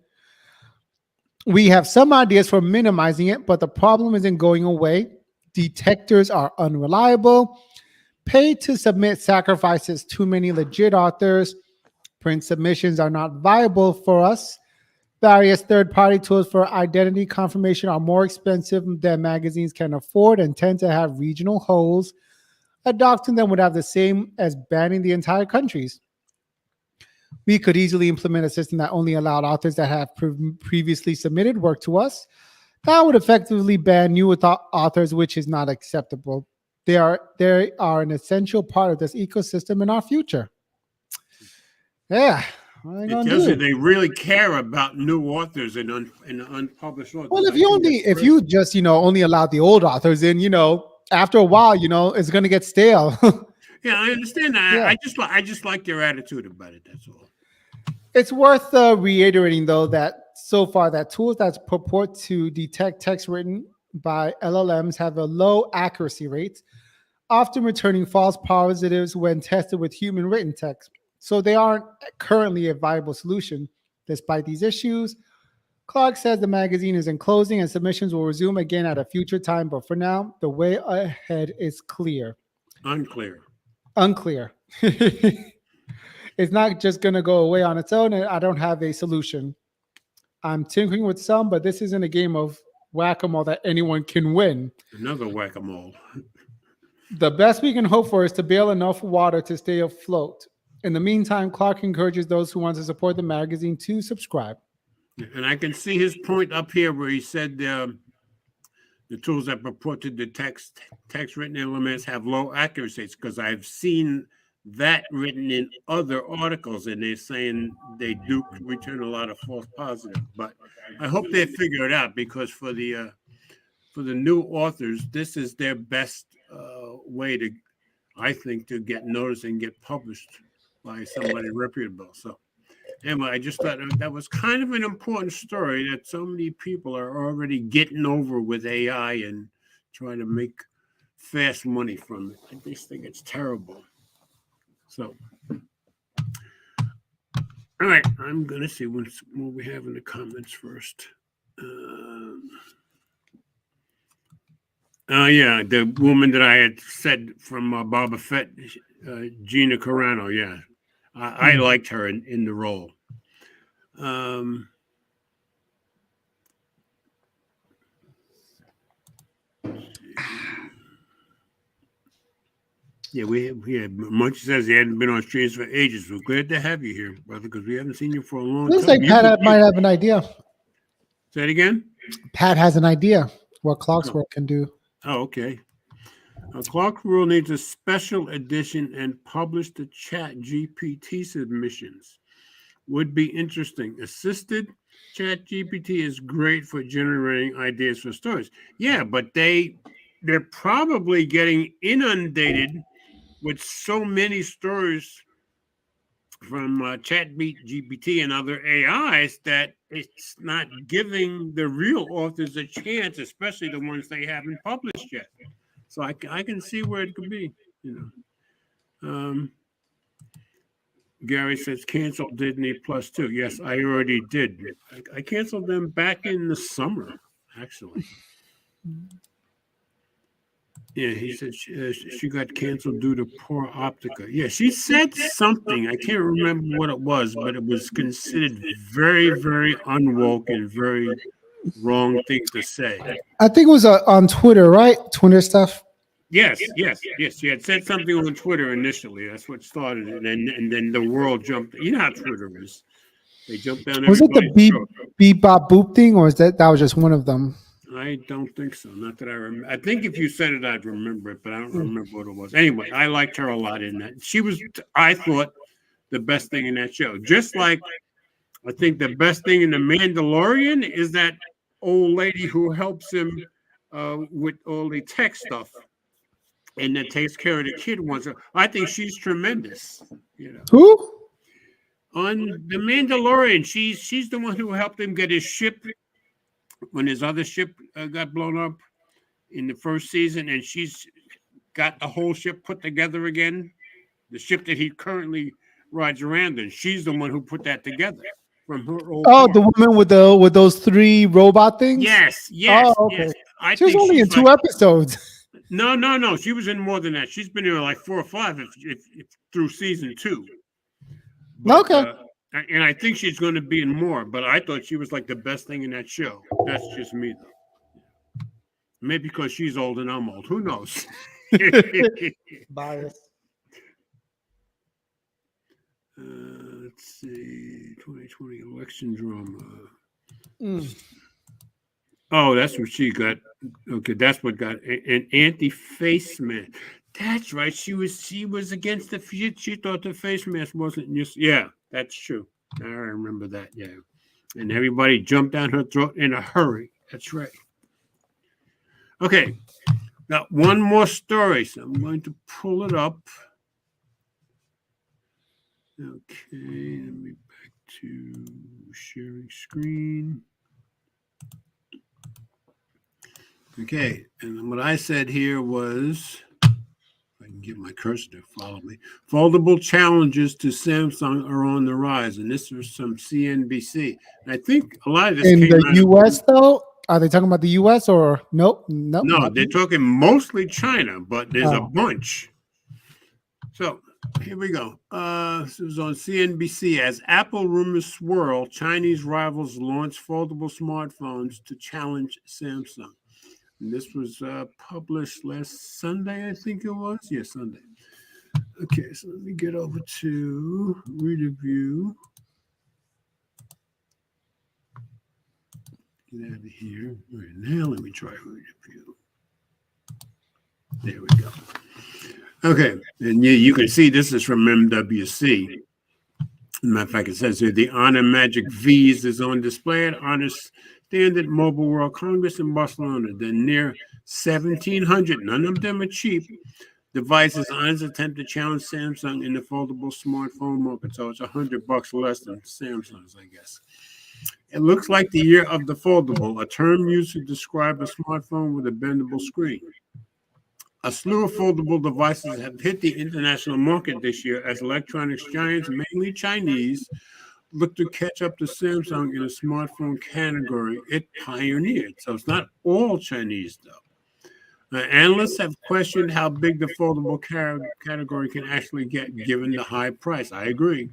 We have some ideas for minimizing it, but the problem isn't going away. Detectors are unreliable. Pay to submit sacrifices too many legit authors. Print submissions are not viable for us. Various third-party tools for identity confirmation are more expensive than magazines can afford and tend to have regional holes. Adopting them would have the same as banning the entire countries. We could easily implement a system that only allowed authors that have previously submitted work to us. That would effectively ban new authors, which is not acceptable. They are an essential part of this ecosystem in our future. Yeah. It tells you they really care about new authors and unpublished authors. Well, if you just only allow the old authors in, after a while, it's going to get stale. Yeah, I understand that. Yeah. I just like their attitude about it. That's all. It's worth reiterating, though, that so far that tools that purport to detect text written by LLMs have a low accuracy rate, often returning false positives when tested with human written text. So they aren't currently a viable solution. Despite these issues, Clark says the magazine is in closing and submissions will resume again at a future time. But for now, the way ahead is clear. Unclear. It's not just going to go away on its own, and I don't have a solution. I'm tinkering with some, but this isn't a game of whack-a-mole that anyone can win. Another whack-a-mole. The best we can hope for is to bail enough water to stay afloat. In the meantime, Clark encourages those who want to support the magazine to subscribe. And I can see his point up here where he said the tools that purport to detect text-written elements have low accuracies, because I've seen that written in other articles, and they're saying they do return a lot of false positives. But I hope they figure it out, because for the new authors, this is their best way to, I think, to get noticed and get published by somebody reputable. So anyway, I just thought that was kind of an important story, that so many people are already getting over with AI and trying to make fast money from it. I just think it's terrible. So, all right, I'm going to see what we have in the comments first. Yeah, the woman that I had said from Boba Fett, Gina Carano, yeah. I liked her in the role. Yeah, we had Munch says he hadn't been on streams for ages. We're glad to have you here, brother, because we haven't seen you for a long time. Looks like Pat might have an idea. Say it again? Pat has an idea what Clark's work can do. Oh, okay. Clark Rule needs a special edition and publish the Chat GPT submissions. Would be interesting. Assisted Chat GPT is great for generating ideas for stories. Yeah, but they're probably getting inundated with so many stories from Chat GPT and other AIs that it's not giving the real authors a chance, especially the ones they haven't published yet. So I can see where it could be, Gary says cancel Disney Plus too. Yes, I already did. I canceled them back in the summer, actually. Yeah, he said she got canceled due to poor Optica. Yeah, she said something. I can't remember what it was, but it was considered very, very unwoke and very wrong thing to say. I think it was on Twitter, right? Twitter stuff. Yes. She had said something on Twitter initially. That's what started it, and then the world jumped. You know how Twitter is. They jumped down. Was it the beep bop boop thing, or is that was just one of them? I don't think so. Not that I remember. I think if you said it, I'd remember it, but I don't remember what it was. Anyway, I liked her a lot in that. She was, I thought, the best thing in that show. Just like I think the best thing in The Mandalorian is that old lady who helps him with all the tech stuff, and that takes care of the kid ones. I think she's tremendous. You know, Who? on the Mandalorian, she's the one who helped him get his ship when his other ship got blown up in the first season, and she's got the whole ship put together again. The ship that he currently rides around in, she's the one who put that together from her old Oh, farm. the woman with those 3 robot things. Yes, Oh, okay. yes. I She was think only in she's 2 like, episodes. no. She was in more than that. She's been here like 4 or 5 if through season 2. But, Okay. and I think she's going to be in more. But I thought she was like the best thing in that show. That's just me, though. Maybe because she's old and I'm old. Who knows? Bias. Let's see. 2020 election drama. Oh, that's what she got. Okay, that's what got an anti-face mask. That's right. She was against the. She thought the face mask wasn't just. Yeah, that's true. I remember that. Yeah, and everybody jumped down her throat in a hurry. That's right. Okay, got one more story, so I'm going to pull it up. Okay, let me back to sharing screen. Okay, and what I said here was, if I can get my cursor to follow me, foldable challenges to Samsung are on the rise, and this was from CNBC. And I think a lot of this In came the out U.S. though, are they talking about the U.S. or nope? Nope. No, they're talking mostly China, but there's a Oh. bunch. So here we go. This was on CNBC. As Apple rumors swirl, Chinese rivals launch foldable smartphones to challenge Samsung. And this was published last Sunday, I think it was. Yeah, Sunday. Okay, so let me get over to Reader View. Get out of here. All right, now let me try Reader View. There we go. Okay, and you can see this is from MWC. Matter of fact, it says here the Honor Magic V's is on display at Honor Standard Mobile World Congress in Barcelona. The near 1,700, none of them are cheap, devices Honor's attempt to challenge Samsung in the foldable smartphone market. So it's $100 less than Samsung's, I guess. It looks like the year of the foldable, a term used to describe a smartphone with a bendable screen. A slew of foldable devices have hit the international market this year as electronics giants, mainly Chinese, look to catch up to Samsung in a smartphone category it pioneered. So it's not all Chinese, though. Analysts have questioned how big the foldable category can actually get given the high price. I agree.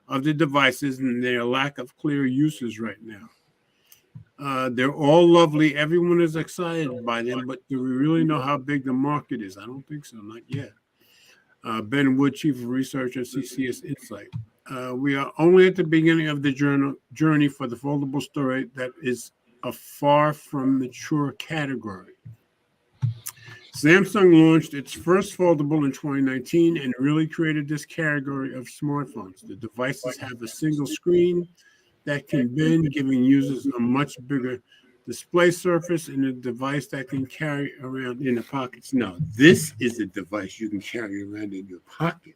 Of the devices and their lack of clear uses right now. They're all lovely. Everyone is excited by them, but do we really know how big the market is? I don't think so, not yet. Ben Wood, Chief of Research at CCS Insight. We are only at the beginning of the journey for the foldable storage that is a far from mature category. Samsung launched its first foldable in 2019 and really created this category of smartphones. The devices have a single screen that can bend, giving users a much bigger display surface and a device that can carry around in the pockets. Now, this is a device you can carry around in your pocket.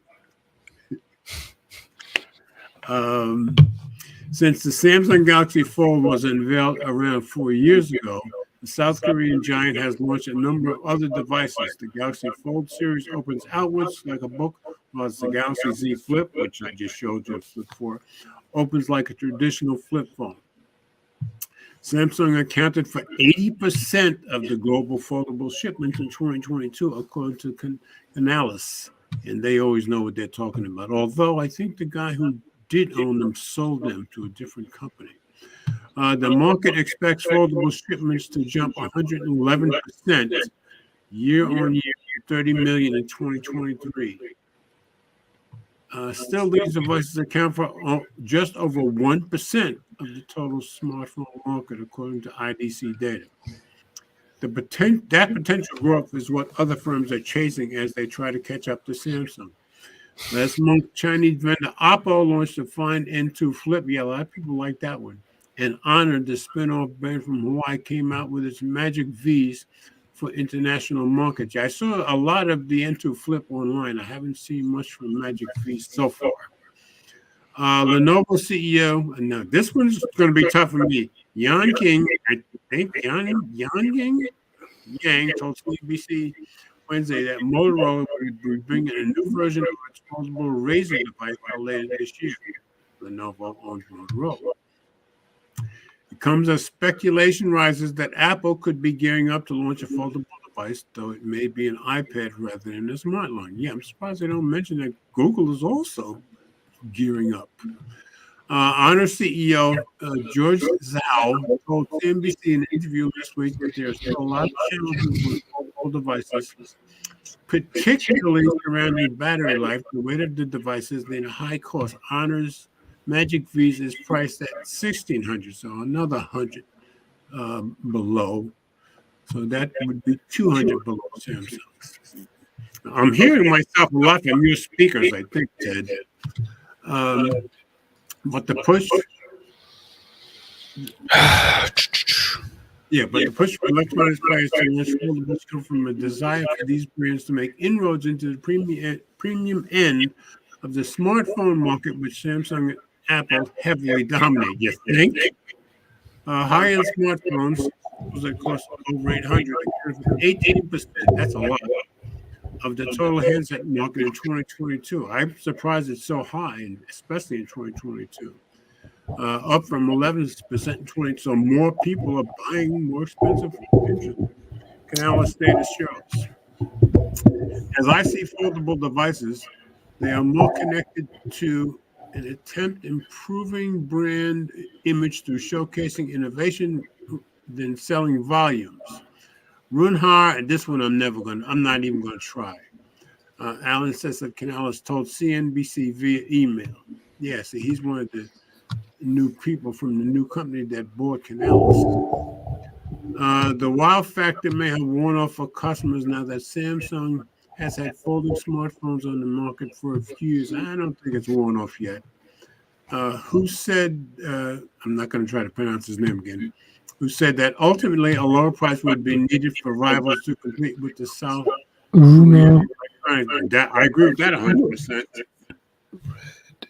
Since the Samsung Galaxy Fold was unveiled around 4 years ago, the South Korean giant has launched a number of other devices. The Galaxy Fold series opens outwards like a book, while the Galaxy Z Flip, which I just showed you a Flip 4, opens like a traditional flip phone. Samsung accounted for 80% of the global foldable shipments in 2022, according to Canalys. And they always know what they're talking about. Although I think the guy who did own them sold them to a different company. The market expects foldable shipments to jump 111% year on year, 30 million in 2023. Still, these devices account for just over 1% of the total smartphone market, according to IDC data. That potential growth is what other firms are chasing as they try to catch up to Samsung. Last month, Chinese vendor Oppo launched a Find N2 Flip. Yeah, a lot of people like that one. and Honor, the spin-off brand from Hawaii, came out with its Magic V's for international markets. I saw a lot of the N2 Flip online. I haven't seen much from Magic V's so far. Lenovo CEO, now this one's going to be tough for me. Yan King, I think Yang told CNBC Wednesday that Motorola will be bringing a new version of its foldable Razr device out later this year. Lenovo owns Motorola. It comes as speculation rises that Apple could be gearing up to launch a foldable device, though it may be an iPad rather than a smart line. Yeah, I'm surprised they don't mention that Google is also gearing up. Honor CEO George Zhao told CNBC in an interview last week that there are still a lot of challenges with foldable devices, particularly surrounding battery life, the weight of the devices, and the high cost. Honor's Magic V's is priced at $1,600, so another $100 below. So that would be $200 below Samsung. I'm hearing myself a lot from your speakers, I think, Ted. But the push, the push for electronics players to launch foldables come from a desire for these brands to make inroads into the premium end of the smartphone market, which Samsung and Apple heavily dominate. You think? High-end smartphones, that cost over $800, 18%. That's a lot of the total handset market in 2022. I'm surprised it's so high, especially in 2022. Up from 11% in 20. So more people are buying more expensive phones. Canalys data shows. As I see foldable devices, they are more connected to an attempt improving brand image through showcasing innovation than selling volumes. Runhar, and this one I'm not even going to try. Alan says that Canalys told CNBC via email. Yeah, see, he's one of the new people from the new company that bought Canalys. The wow factor may have worn off for customers now that Samsung has had folding smartphones on the market for a few years. I don't think it's worn off yet. Who said, I'm not going to try to pronounce his name again, who said that ultimately a lower price would be needed for rivals to compete with the South Korean. I agree with that 100%.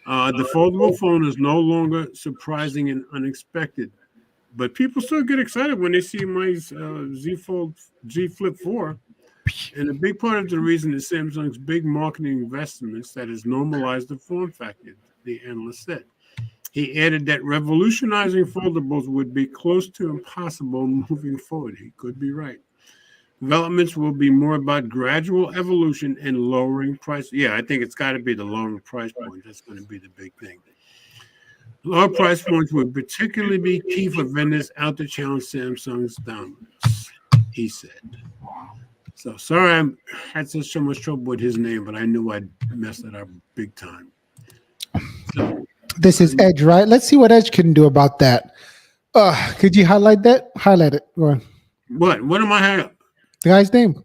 The foldable phone is no longer surprising and unexpected, but people still get excited when they see my Z Flip 4. And a big part of the reason is Samsung's big marketing investments that has normalized the form factor, the analyst said. He added that revolutionizing foldables would be close to impossible moving forward. He could be right. Developments will be more about gradual evolution and lowering price. Yeah, I think it's got to be the lowering price point. That's going to be the big thing. Lower price points would particularly be key for vendors out to challenge Samsung's dominance, he said. So sorry I had so much trouble with his name, but I knew I'd messed it up big time. So, this is Edge, right? Let's see what Edge can do about that. Could you highlight that? Highlight it. Go on. What am I highlighting? The guy's name.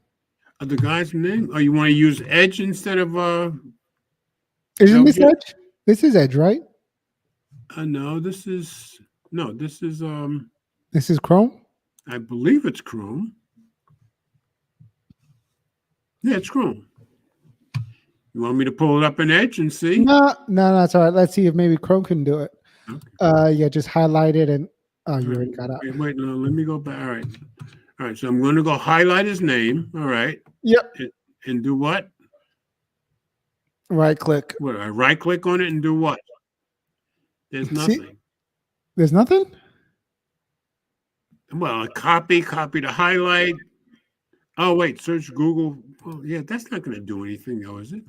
The guy's name? Oh, you want to use Edge instead of Isn't this Edge? This is Edge, right? No, this is This is Chrome? I believe it's Chrome. Yeah, it's Chrome. You want me to pull it up in Edge and see? No, it's all right. Let's see if maybe Chrome can do it. Okay. Yeah, just highlight it and you already got it. Wait, no, let me go back. All right, so I'm going to go highlight his name. All right. Yep. And do what? Right click. What? I right click on it and do what? There's nothing. See? There's nothing? Well, copy to highlight. Oh, wait, search Google. Oh, yeah, that's not going to do anything, though, is it?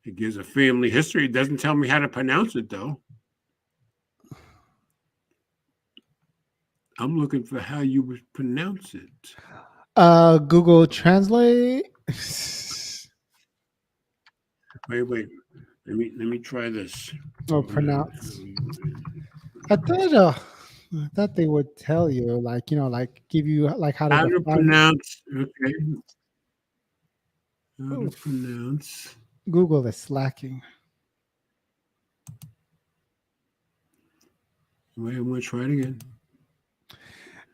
It gives a family history. It doesn't tell me how to pronounce it, though. I'm looking for how you would pronounce it. Google Translate. Wait. Let me try this. Oh, pronounce. I thought they would tell you, like, give you like how to pronounce. Okay. How to pronounce. Google is slacking. Wait, I'm going to try it again.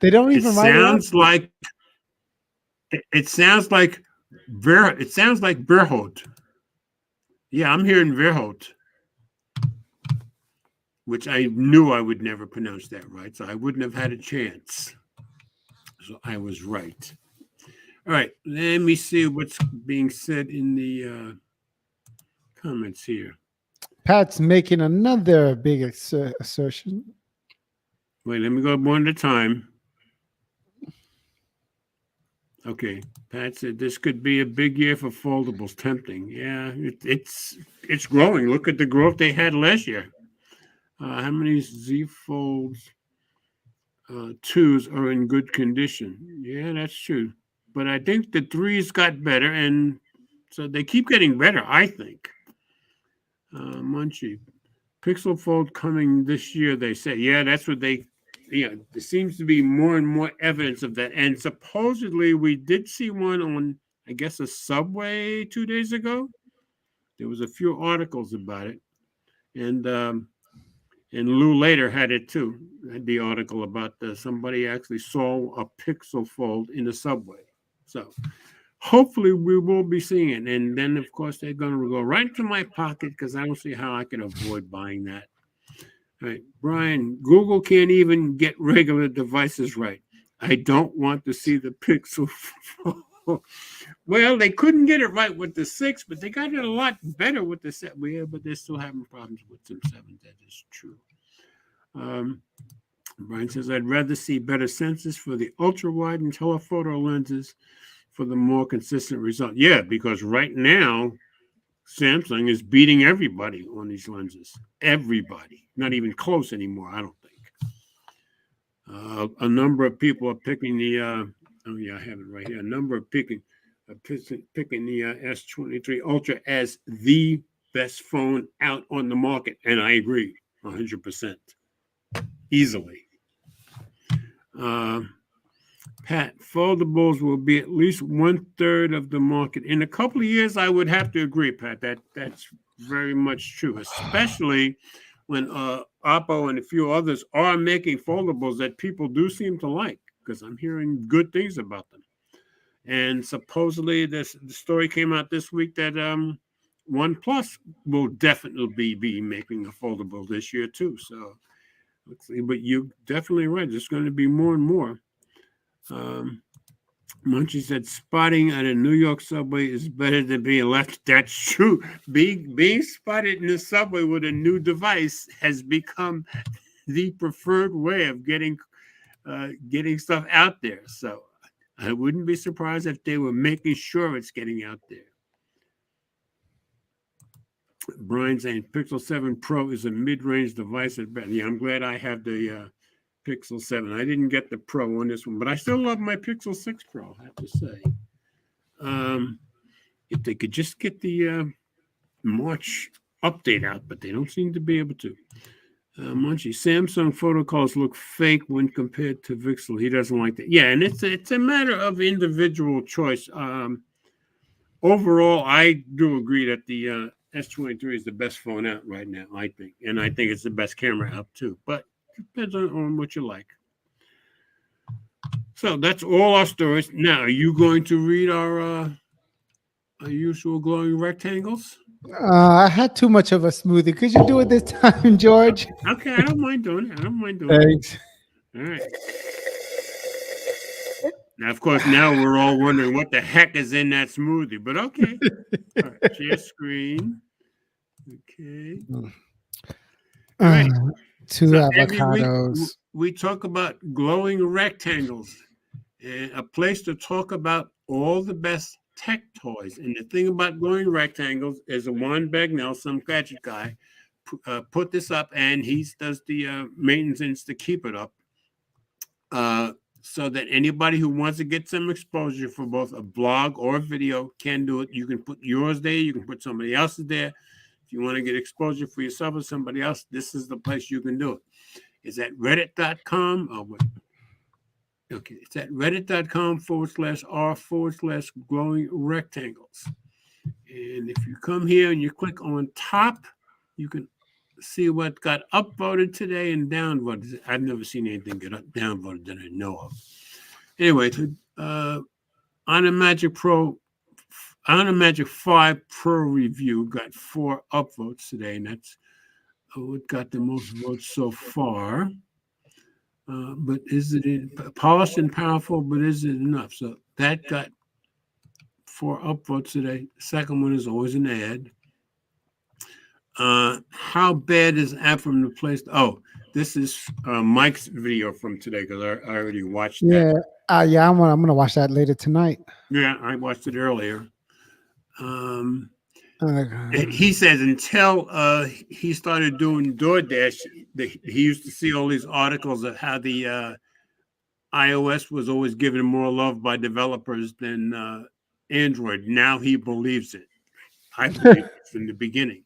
They don't It even write it up. sounds like it sounds like Verholt. Yeah, I'm hearing Verholt, which I knew I would never pronounce that right, so I wouldn't have had a chance. So I was right. All right, let me see what's being said in the comments here. Pat's making another big assertion. Wait, let me go one at a time. Okay, Pat said this could be a big year for foldables. Tempting, yeah. It's growing. Look at the growth they had last year. How many Z Folds 2s are in good condition? Yeah, that's true. But I think the 3s got better, and so they keep getting better. I think. Munchie, Pixel Fold coming this year. They say, yeah, that's what they. Yeah, there seems to be more and more evidence of that. And supposedly, we did see one on, I guess, a subway 2 days ago. There was a few articles about it, and Lou later had it too. Had the article about somebody actually saw a Pixel Fold in the subway. So hopefully we will be seeing it. And then, of course, they're going to go right into my pocket because I don't see how I can avoid buying that. All right, Brian, Google can't even get regular devices right. I don't want to see the Pixel. Well, they couldn't get it right with the 6, but they got it a lot better with the 7. Yeah, but they're still having problems with some 7. That is true. Brian says, I'd rather see better sensors for the ultra-wide and telephoto lenses for the more consistent result. Yeah, because right now, Samsung is beating everybody on these lenses. Everybody. Not even close anymore, I don't think. A number of people are picking the, oh yeah, I have it right here. A number of picking the S23 Ultra as the best phone out on the market. And I agree 100%. Easily. Pat, foldables will be at least 1/3 of the market. In a couple of years, I would have to agree, Pat. That's very much true, especially when Oppo and a few others are making foldables that people do seem to like, because I'm hearing good things about them. And supposedly the story came out this week that OnePlus will definitely be making a foldable this year too. So, but you're definitely right. There's going to be more and more. Munchie said spotting at a New York subway is better than being left. That's true. Being spotted in the subway with a new device has become the preferred way of getting stuff out there. So I wouldn't be surprised if they were making sure it's getting out there. Brian saying Pixel 7 Pro is a mid-range device. Yeah, I'm glad I have the Pixel 7. I didn't get the Pro on this one, but I still love my Pixel 6 Pro, I have to say. If they could just get the March update out, but they don't seem to be able to. Munchie, Samsung photo calls look fake when compared to Vixel. He doesn't like that. Yeah, and it's a matter of individual choice. Overall, I do agree that the S23 is the best phone out right now, I think. And I think it's the best camera out too. But it depends on what you like. So that's all our stories. Now, are you going to read our usual glowing rectangles? I had too much of a smoothie. Could you do it this time, George? Okay, I don't mind doing it. Thanks. All right. Now, of course, now we're all wondering what the heck is in that smoothie, but okay. All right, share screen. Okay. All right. 2 avocados. We talk about glowing rectangles, and a place to talk about all the best tech toys. And the thing about glowing rectangles is Juan Bagnell, some gadget guy, put this up, and he does the maintenance to keep it up. So that anybody who wants to get some exposure for both a blog or a video can do it. You can put yours there. You can put somebody else's there. If you want to get exposure for yourself or somebody else, this is the place you can do it. It's at reddit.com. Oh, wait. Okay, it's at reddit.com/r/glowing rectangles. And if you come here and you click on top, you can see what got upvoted today and downvoted. I've never seen anything get downvoted that I know of. Anyway, on a Magic 5 Pro review got 4 upvotes today, and that's what got the most votes so far. But is it polished and powerful? But is it enough? So that got 4 upvotes today. The second one is always an ad. How bad is app from the place? Oh, this is Mike's video from today because I already watched that. Yeah, I'm gonna watch that later tonight. Yeah, I watched it earlier. He says until he started doing DoorDash, he used to see all these articles of how the iOS was always given more love by developers than Android. Now he believes it. I believe it from the beginning.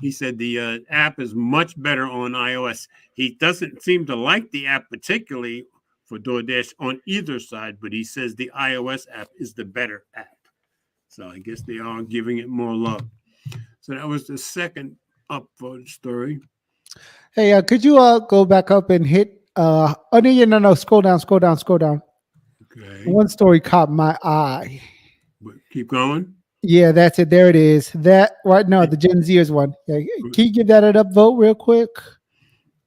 He said the app is much better on iOS. He doesn't seem to like the app particularly for DoorDash on either side, but he says the iOS app is the better app. So I guess they are giving it more love. So that was the second upvoted story. Hey, could you go back up and hit? Oh no, scroll down. Okay. One story caught my eye. Keep going. Yeah, that's it. There it is. That right now, the Gen Zers one. Yeah, can you give that an upvote real quick?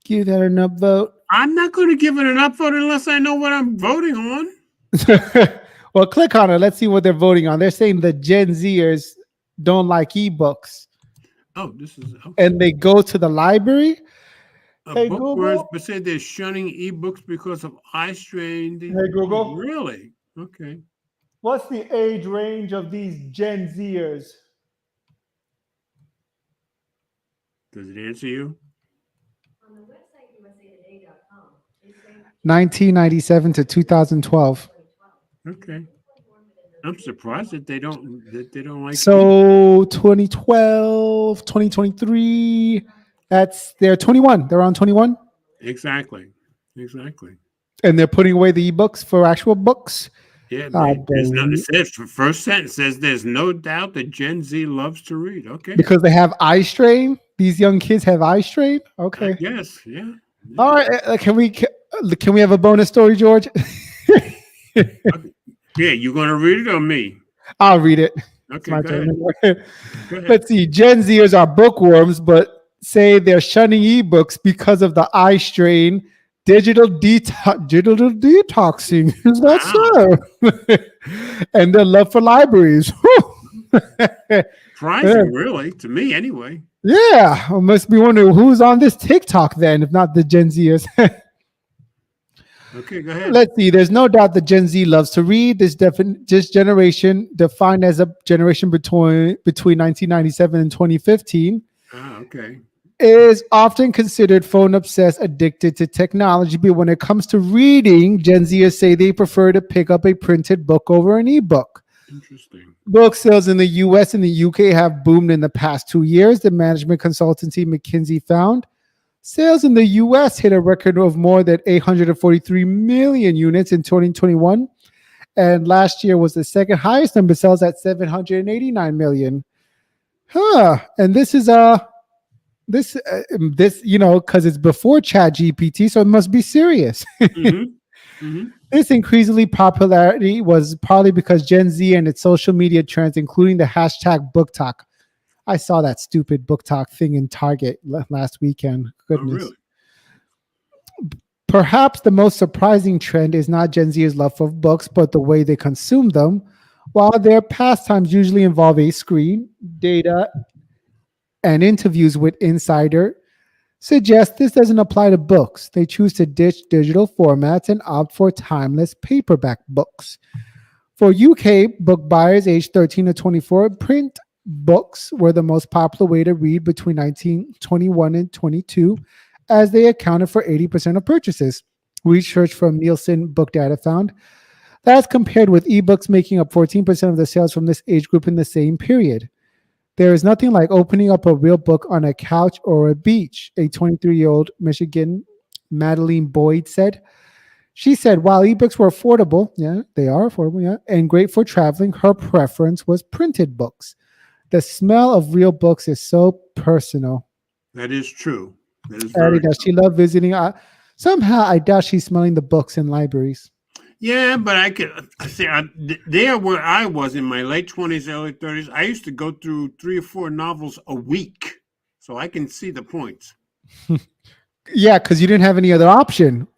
Give that an upvote. I'm not going to give it an upvote unless I know what I'm voting on. Well, click on it. Let's see what they're voting on. They're saying the Gen Zers don't like ebooks. Oh, this is okay. And they go to the library. Hey, Google. But say they're shunning ebooks because of eye strain. Hey, Google. Really? Okay. What's the age range of these Gen Zers? Does it answer you? On the website usatoday.com, they say 1997 to 2012. Okay. I'm surprised that they don't like. So 2012, 2023. They're 21. They're on 21. Exactly. And they're putting away the ebooks for actual books. Yeah, it says first sentence says there's no doubt that Gen Z loves to read. Okay. Because they have eye strain. These young kids have eye strain. Okay. Yes. Yeah. All right. Can we have a bonus story, George? Yeah, you gonna read it or me? I'll read it. Okay. Go ahead. Let's see. Gen Zers are bookworms, but say they're shunning ebooks because of the eye strain. Digital detoxing. Is that so? And their love for libraries. Surprising, really, to me anyway. Yeah. I must be wondering who's on this TikTok then, if not the Gen Zers. Okay, go ahead. Let's see. There's no doubt that Gen Z loves to read. This generation, defined as a generation between 1997 and 2015. Okay. Is often considered phone obsessed, addicted to technology. But when it comes to reading, Gen Zers say they prefer to pick up a printed book over an ebook. Interesting. Book sales in the US and the UK have boomed in the past 2 years. The management consultancy McKinsey found sales in the US hit a record of more than 843 million units in 2021. And last year was the second highest number of sales at 789 million. And this is this because it's before ChatGPT, so it must be serious. This increasingly popularity was probably because Gen Z and its social media trends, including the hashtag BookTok. I saw that stupid BookTok thing in Target last weekend. Goodness. Oh, really? Perhaps the most surprising trend is not Gen Z's love for books, but the way they consume them. While their pastimes usually involve a screen, data, and interviews with insider, suggest this doesn't apply to books. They choose to ditch digital formats and opt for timeless paperback books. For UK book buyers aged 13 to 24, print books were the most popular way to read between 1921 and 22, as they accounted for 80% of purchases. Research from Nielsen Book Data found that's compared with ebooks making up 14% of the sales from this age group in the same period. There is nothing like opening up a real book on a couch or a beach, a 23-year-old Michigan Madeline Boyd said. She said, while ebooks were affordable, they are affordable, and great for traveling, her preference was printed books. The smell of real books is so personal. That is true. That is Addie, very does true. she love visiting? Somehow, I doubt she's smelling the books in libraries. Yeah, but I could see there where I was in my late 20s, early 30s. I used to go through 3 or 4 novels a week, so I can see the points. Yeah, because you didn't have any other option.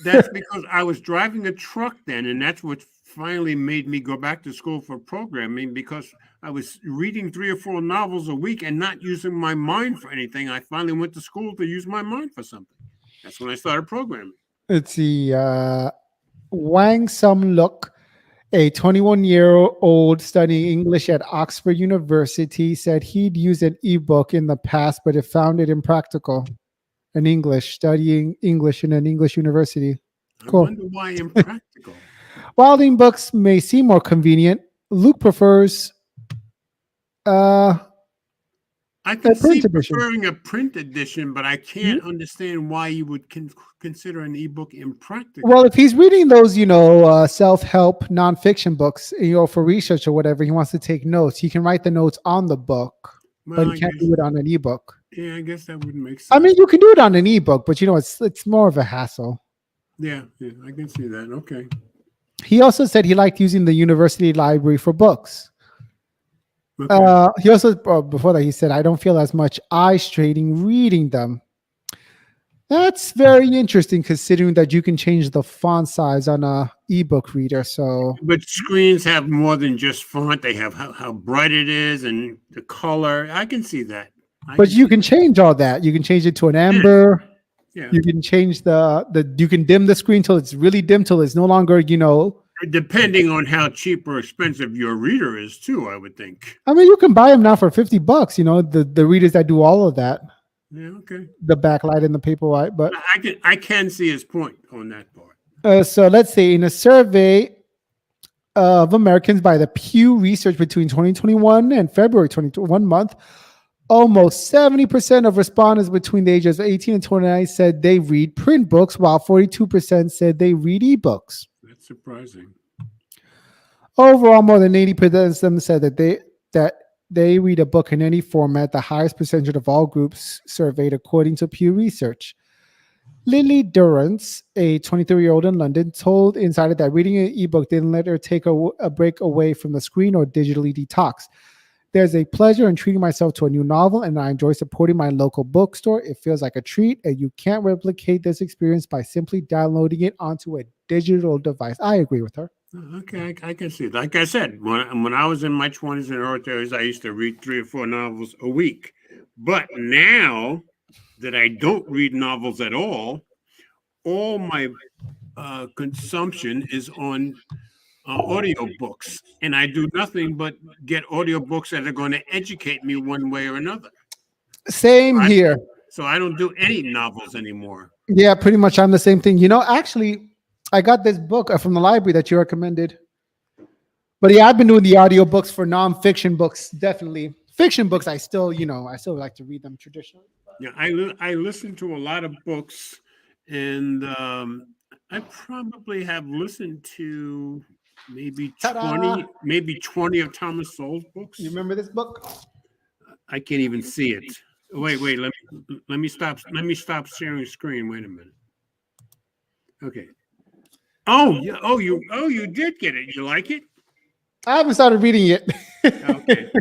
That's because I was driving a truck then, and that's what finally made me go back to school for programming because I was reading 3 or 4 novels a week and not using my mind for anything. I finally went to school to use my mind for something. That's when I started programming. Let's see. Wang Sum Luk, a 21-year-old studying English at Oxford University, said he'd used an ebook in the past, but it found it impractical in English, studying English in an English university. I Cool. wonder why impractical. While books may seem more convenient, Luke prefers uh, I can see print edition. preferring a print edition, but I can't understand why you would consider an ebook impractical. Well, if he's reading those, self-help nonfiction books, for research or whatever, he wants to take notes. He can write the notes on the book, but Well, he can't do it on an ebook. yeah, I guess that wouldn't make sense. I mean, you can do it on an ebook, but it's more of a hassle. Yeah, I can see that. Okay. He also said he liked using the university library for books. Okay. He also, before that, he said, I don't feel as much eye straining reading them. That's very interesting considering that you can change the font size on a ebook reader. So, But screens have more than just font. They have how bright it is and the color. I can see that. but you can change all that. You can change it to an amber. Yeah. You can change you can dim the screen till it's really dim, till it's no longer, Depending on how cheap or expensive your reader is, too, I would think. I mean, you can buy them now for $50, the readers that do all of that. Yeah, okay. The backlight and the paperwhite, but I can see his point on that part. so let's say in a survey of Americans by the Pew Research between 2021 and February 2021 month, almost 70% of respondents between the ages of 18 and 29 said they read print books, while 42% said they read ebooks. That's surprising. Overall, more than 80% of them said that they read a book in any format, the highest percentage of all groups surveyed, according to Pew Research. Lily Durrance, a 23-year-old in London, told Insider that reading an ebook didn't let her take a break away from the screen or digitally detox. There's a pleasure in treating myself to a new novel, and I enjoy supporting my local bookstore. It feels like a treat, and you can't replicate this experience by simply downloading it onto a digital device. I agree with her. Okay, I can see it. Like I said, when I was in my 20s and early 30s, I used to read 3 or 4 novels a week. But now that I don't read novels at all my consumption is on audiobooks. And I do nothing but get audiobooks that are going to educate me one way or another. Same here. So I don't do any novels anymore. Yeah, pretty much. I'm the same thing. Actually, I got this book from the library that you recommended. But yeah, I've been doing the audiobooks for nonfiction books, definitely. Fiction books, I still like to read them traditionally. Yeah, I listen to a lot of books, and I probably have listened to maybe Ta-da! 20 of Thomas Sowell's books. You remember this book? I can't even see it. Wait, let me stop sharing screen. Wait a minute. Okay. You did get it. You like it? I haven't started reading it. Okay.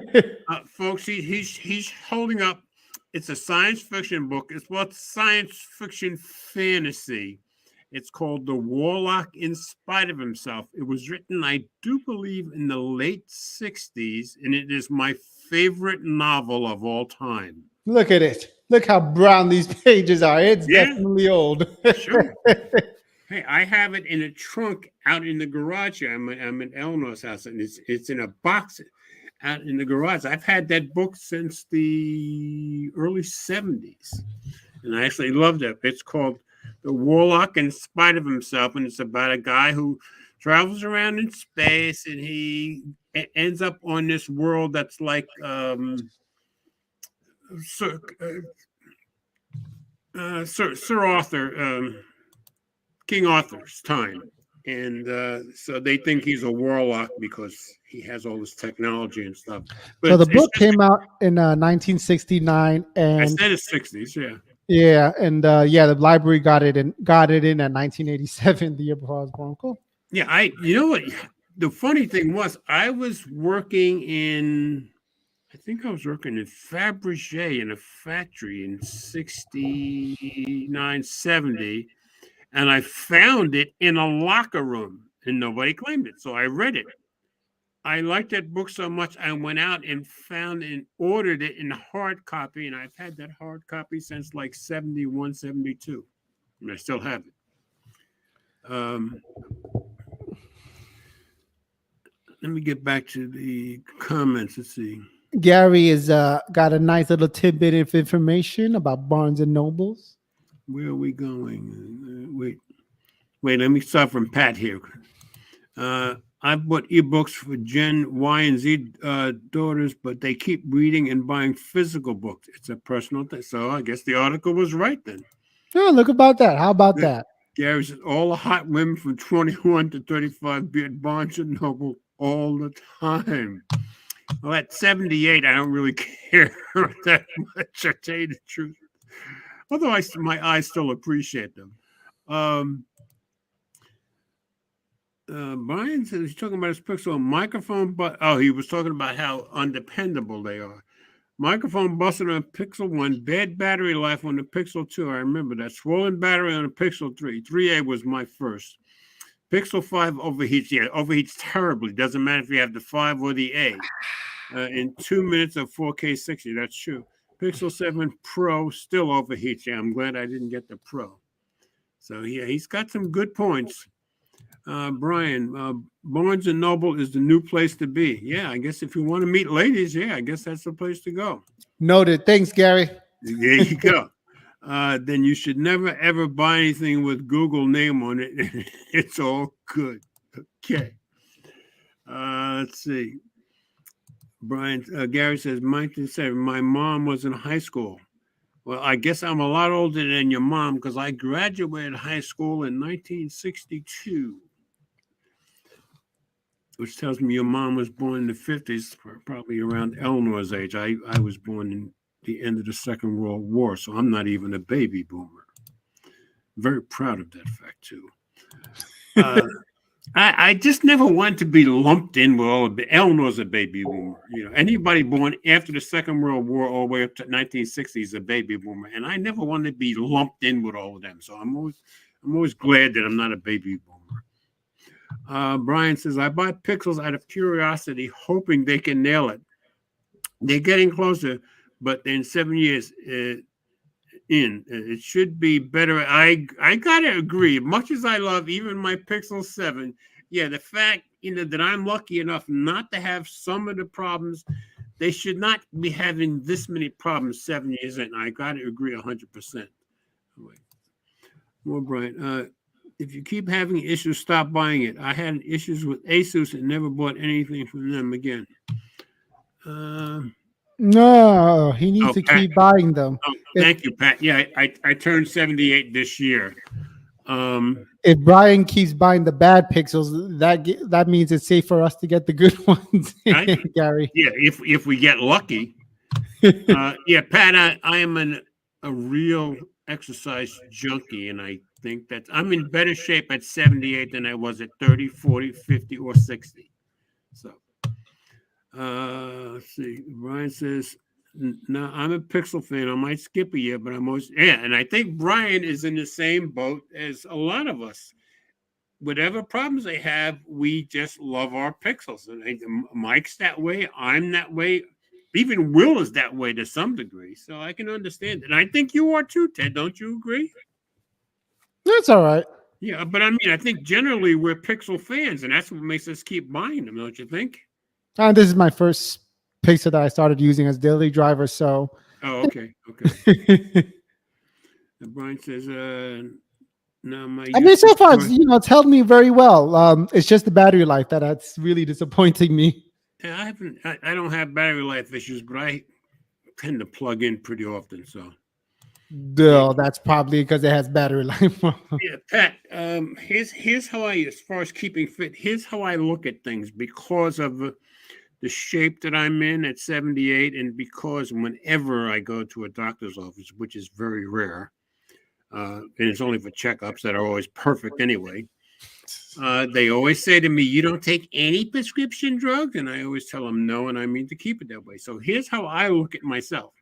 Folks, he's holding up. It's a science fiction book. It's science fiction fantasy. It's called The Warlock in Spite of Himself. It was written, I do believe, in the late 60s, and it is my favorite novel of all time. Look at it. Look how brown these pages are. It's definitely old. Sure. Hey, I have it in a trunk out in the garage. I'm at Eleanor's house, and it's in a box out in the garage. I've had that book since the early 70s, and I actually loved it. It's called The Warlock in Spite of Himself, and it's about a guy who travels around in space, and he ends up on this world that's like Sir Arthur, King Arthur's time. and so they think he's a warlock because he has all this technology and stuff. But So the it's book just, came out in 1969, I and said it's 60s, yeah. yeah, and the library got it in at 1987, the year before I was born. Cool. Yeah, you know what? The funny thing was, I was working in, I think I was working in Fabergé in a factory in 69, 70, and I found it in a locker room, and nobody claimed it. So I read it. I liked that book so much, I went out and found and ordered it in hard copy, and I've had that hard copy since like 71, 72, and I still have it. Let me get back to the comments. Let's see. Gary is got a nice little tidbit of information about Barnes and Nobles. Where are we going? Wait. Let me start from Pat here. I bought ebooks for Gen Y and Z daughters, but they keep reading and buying physical books. It's a personal thing. So I guess the article was right then. Oh, look about that. How about that? Gary says all the hot women from 21 to 35 be at Barnes and Noble all the time. Well, at 78, I don't really care that much, I tell you the truth. Although my eyes still appreciate them. Brian says he's talking about his Pixel microphone, but he was talking about how undependable they are. Microphone busted on a Pixel 1, bad battery life on the Pixel 2. I remember that. Swollen battery on the Pixel 3. 3A was my first. Pixel 5 overheats. Yeah, overheats terribly. Doesn't matter if you have the 5 or the A. In 2 minutes of 4K 60, that's true. Pixel 7 Pro still overheats. Yeah, I'm glad I didn't get the Pro. So yeah, he's got some good points. Brian, Barnes and Noble is the new place to be. Yeah, I guess if you want to meet ladies, yeah, I guess that's the place to go. Noted. Thanks, Gary. There you go. Then you should never ever buy anything with Google name on it. It's all good. Okay. Let's see. Brian, Gary says, 1970, my mom was in high school. Well, I guess I'm a lot older than your mom because I graduated high school in 1962. Which tells me your mom was born in the 50s, probably around Eleanor's age. I was born in the end of the Second World War, so I'm not even a baby boomer. Very proud of that fact, too. I just never wanted to be lumped in with all of the Eleanor's a baby boomer. You know, anybody born after the Second World War all the way up to 1960 is a baby boomer, and I never wanted to be lumped in with all of them. So I'm always glad that I'm not a baby boomer. Brian says, I buy Pixels out of curiosity, hoping they can nail it. They're getting closer, but in 7 years it should be better. I got to agree. Much as I love even my Pixel 7, yeah, the fact, that I'm lucky enough not to have some of the problems, they should not be having this many problems 7 years in. I got to agree 100%. More Brian. If you keep having issues, stop buying it. I had issues with Asus and never bought anything from them again. No, he needs to Pat, keep buying them. Thank you, Pat. Yeah, I turned 78 this year. If Brian keeps buying the bad Pixels, that means it's safe for us to get the good ones, Gary. Yeah, if we get lucky. Yeah, Pat, I am a real exercise junkie, and I think that I'm in better shape at 78 than I was at 30, 40, 50, or 60. So, let's see. Brian says, no, I'm a Pixel fan. I might skip a year, but I'm always, and I think Brian is in the same boat as a lot of us. Whatever problems they have, we just love our Pixels. And Mike's that way. I'm that way. Even Will is that way to some degree. So I can understand it. And I think you are too, Ted. Don't you agree? That's all right. Yeah, but I mean, I think generally we're Pixel fans, and that's what makes us keep buying them, don't you think? This is my first Pixel that I started using as daily driver, so. Oh, okay. And Brian says, no, I mean, so far, it's held me very well. It's just the battery life that's really disappointing me. Yeah, I don't have battery life issues, but I tend to plug in pretty often, so. No, that's probably because it has battery life. Yeah, Pat. Here's how I, as far as keeping fit, here's how I look at things because of the shape that I'm in at 78, and because whenever I go to a doctor's office, which is very rare, and it's only for checkups that are always perfect anyway. They always say to me, "You don't take any prescription drugs," and I always tell them no, and I mean to keep it that way. So here's how I look at myself.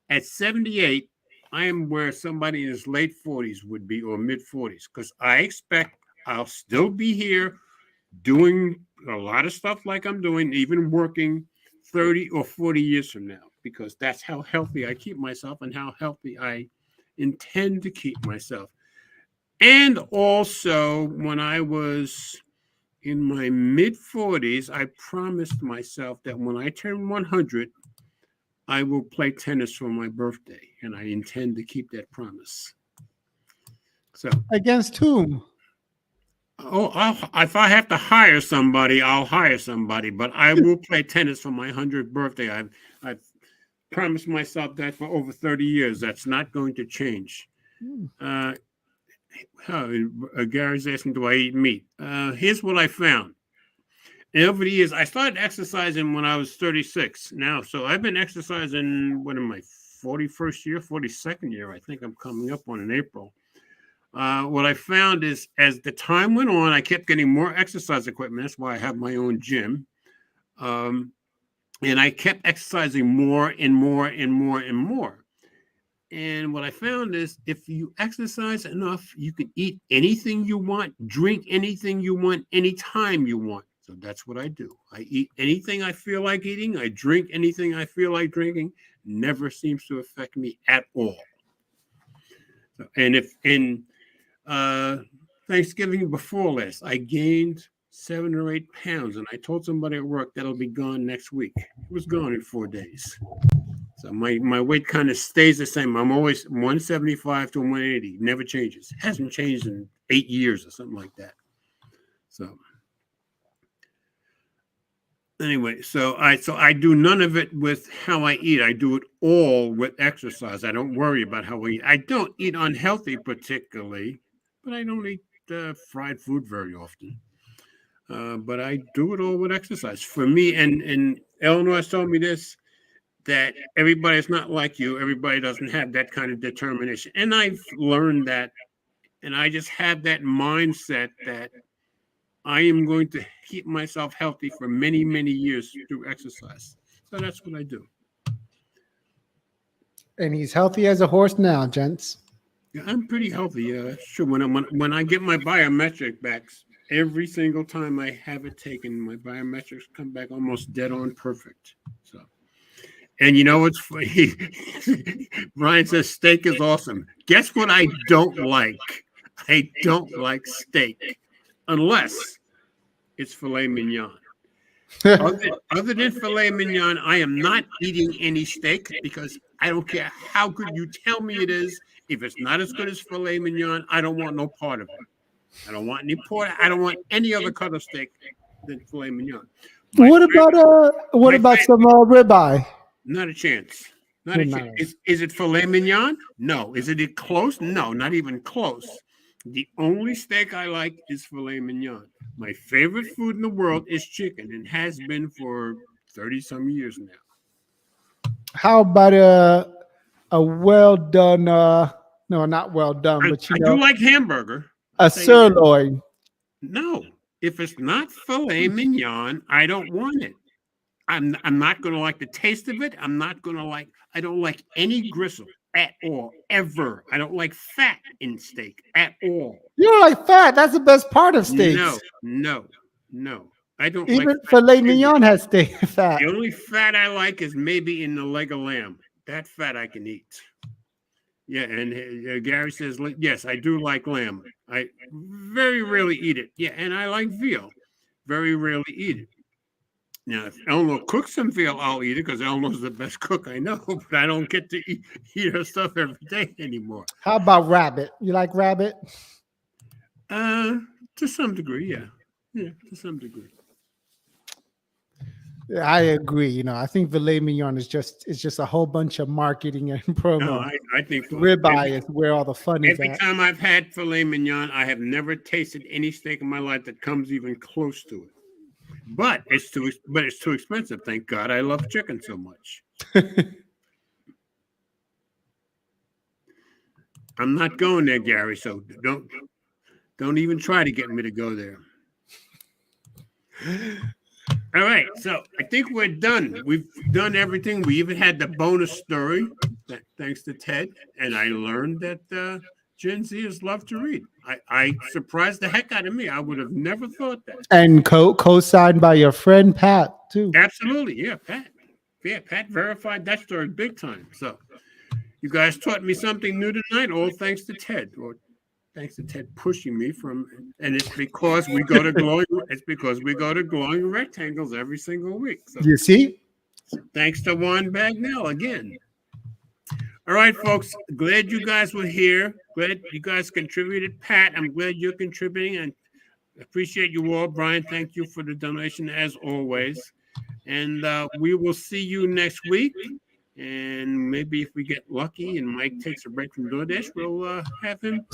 At 78, I am where somebody in his late 40s would be, or mid 40s, because I expect I'll still be here doing a lot of stuff like I'm doing, even working 30 or 40 years from now, because that's how healthy I keep myself and how healthy I intend to keep myself. And also, when I was in my mid 40s, I promised myself that when I turn 100, I will play tennis for my birthday, and I intend to keep that promise. So, Against whom? if I have to hire somebody, I'll hire somebody, but I will play tennis for my 100th birthday. I've promised myself that for over 30 years. That's not going to change. Gary's asking, do I eat meat? Here's what I found. And over the years, I started exercising when I was 36 now. So I've been exercising, what am I, 41st year, 42nd year, I think I'm coming up on in April. What I found is as the time went on, I kept getting more exercise equipment. That's why I have my own gym. And I kept exercising more and more and more and more. And what I found is if you exercise enough, you can eat anything you want, drink anything you want, anytime you want. So that's what I do. I eat anything I feel like eating. I drink anything I feel like drinking. Never seems to affect me at all. So, and if in Thanksgiving before last, I gained 7 or 8 pounds, and I told somebody at work that'll be gone next week. It was gone in 4 days. So my weight kind of stays the same. I'm always 175 to 180. Never changes. Hasn't changed in 8 years or something like that. So anyway, so I do none of it with how I eat. I do it all with exercise. I don't worry about how I eat. I don't eat unhealthy particularly, but I don't eat fried food very often. But I do it all with exercise. For me, and Eleanor has told me this, that everybody's not like you. Everybody doesn't have that kind of determination. And I've learned that, and I just have that mindset that I am going to keep myself healthy for many, many years through exercise. So that's what I do. And he's healthy as a horse now, gents. Yeah, I'm pretty healthy. Yeah, sure. When I get my biometric backs, every single time I have it taken, my biometrics come back almost dead on perfect. So. And you know what's funny? Brian says steak is awesome. Guess what I don't like? I don't like steak unless it's filet mignon. Other than filet mignon, I am not eating any steak because I don't care how good you tell me it is. If it's not as good as filet mignon, I don't want no part of it. I don't want any part. I don't want any other cut of steak than filet mignon. What about some ribeye? Not a chance. Not a chance. Is it filet mignon? No. Is it close? No, not even close. The only steak I like is filet mignon. My favorite food in the world is chicken and has been for 30 some years now. How about a well done? No, not well done, but I do like hamburger. A sirloin. No, if it's not filet mignon, I don't want it. I'm not going to like the taste of it. I don't like any gristle at all, ever. I don't like fat in steak at all. You don't like fat? That's the best part of steaks. No. I don't even like filet mignon has steak fat. The only fat I like is maybe in the leg of lamb. That fat I can eat. Yeah, and Gary says, yes, I do like lamb. I very rarely eat it. Yeah, and I like veal. Very rarely eat it. Now, if Eleanor cooks some veal, I'll eat it because Eleanor's the best cook I know, but I don't get to eat her stuff every day anymore. How about rabbit? You like rabbit? To some degree, yeah. Yeah, to some degree. I agree. I think filet mignon is just a whole bunch of marketing and No, promo. I think Ribeye is where all the fun is every at. time I've had filet mignon, I have never tasted any steak in my life that comes even close to it. But it's too expensive. Thank God I love chicken so much. I'm not going there, Gary. So don't even try to get me to go there. All right, so I think we're done. We've done everything. We even had the bonus story, thanks to Ted, and I learned that Gen Zers love to read. I surprised the heck out of me. I would have never thought that. And co-signed by your friend Pat too. Absolutely, yeah, Pat. Yeah, Pat verified that story big time. So you guys taught me something new tonight, all thanks to Ted, or thanks to Ted pushing me from, and it's because we go to glowing rectangles every single week. So You see? thanks to Juan Bagnell again. All right, folks. Glad you guys were here. Glad you guys contributed. Pat, I'm glad you're contributing, and appreciate you all. Brian, thank you for the donation as always. And we will see you next week. And maybe if we get lucky and Mike takes a break from DoorDash, we'll have him.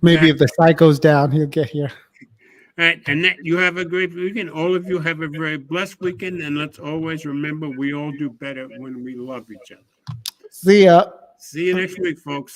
Maybe if the site goes down, he'll get here. All right, Annette, you have a great weekend. All of you have a very blessed weekend. And let's always remember we all do better when we love each other. See ya. See you next week, folks.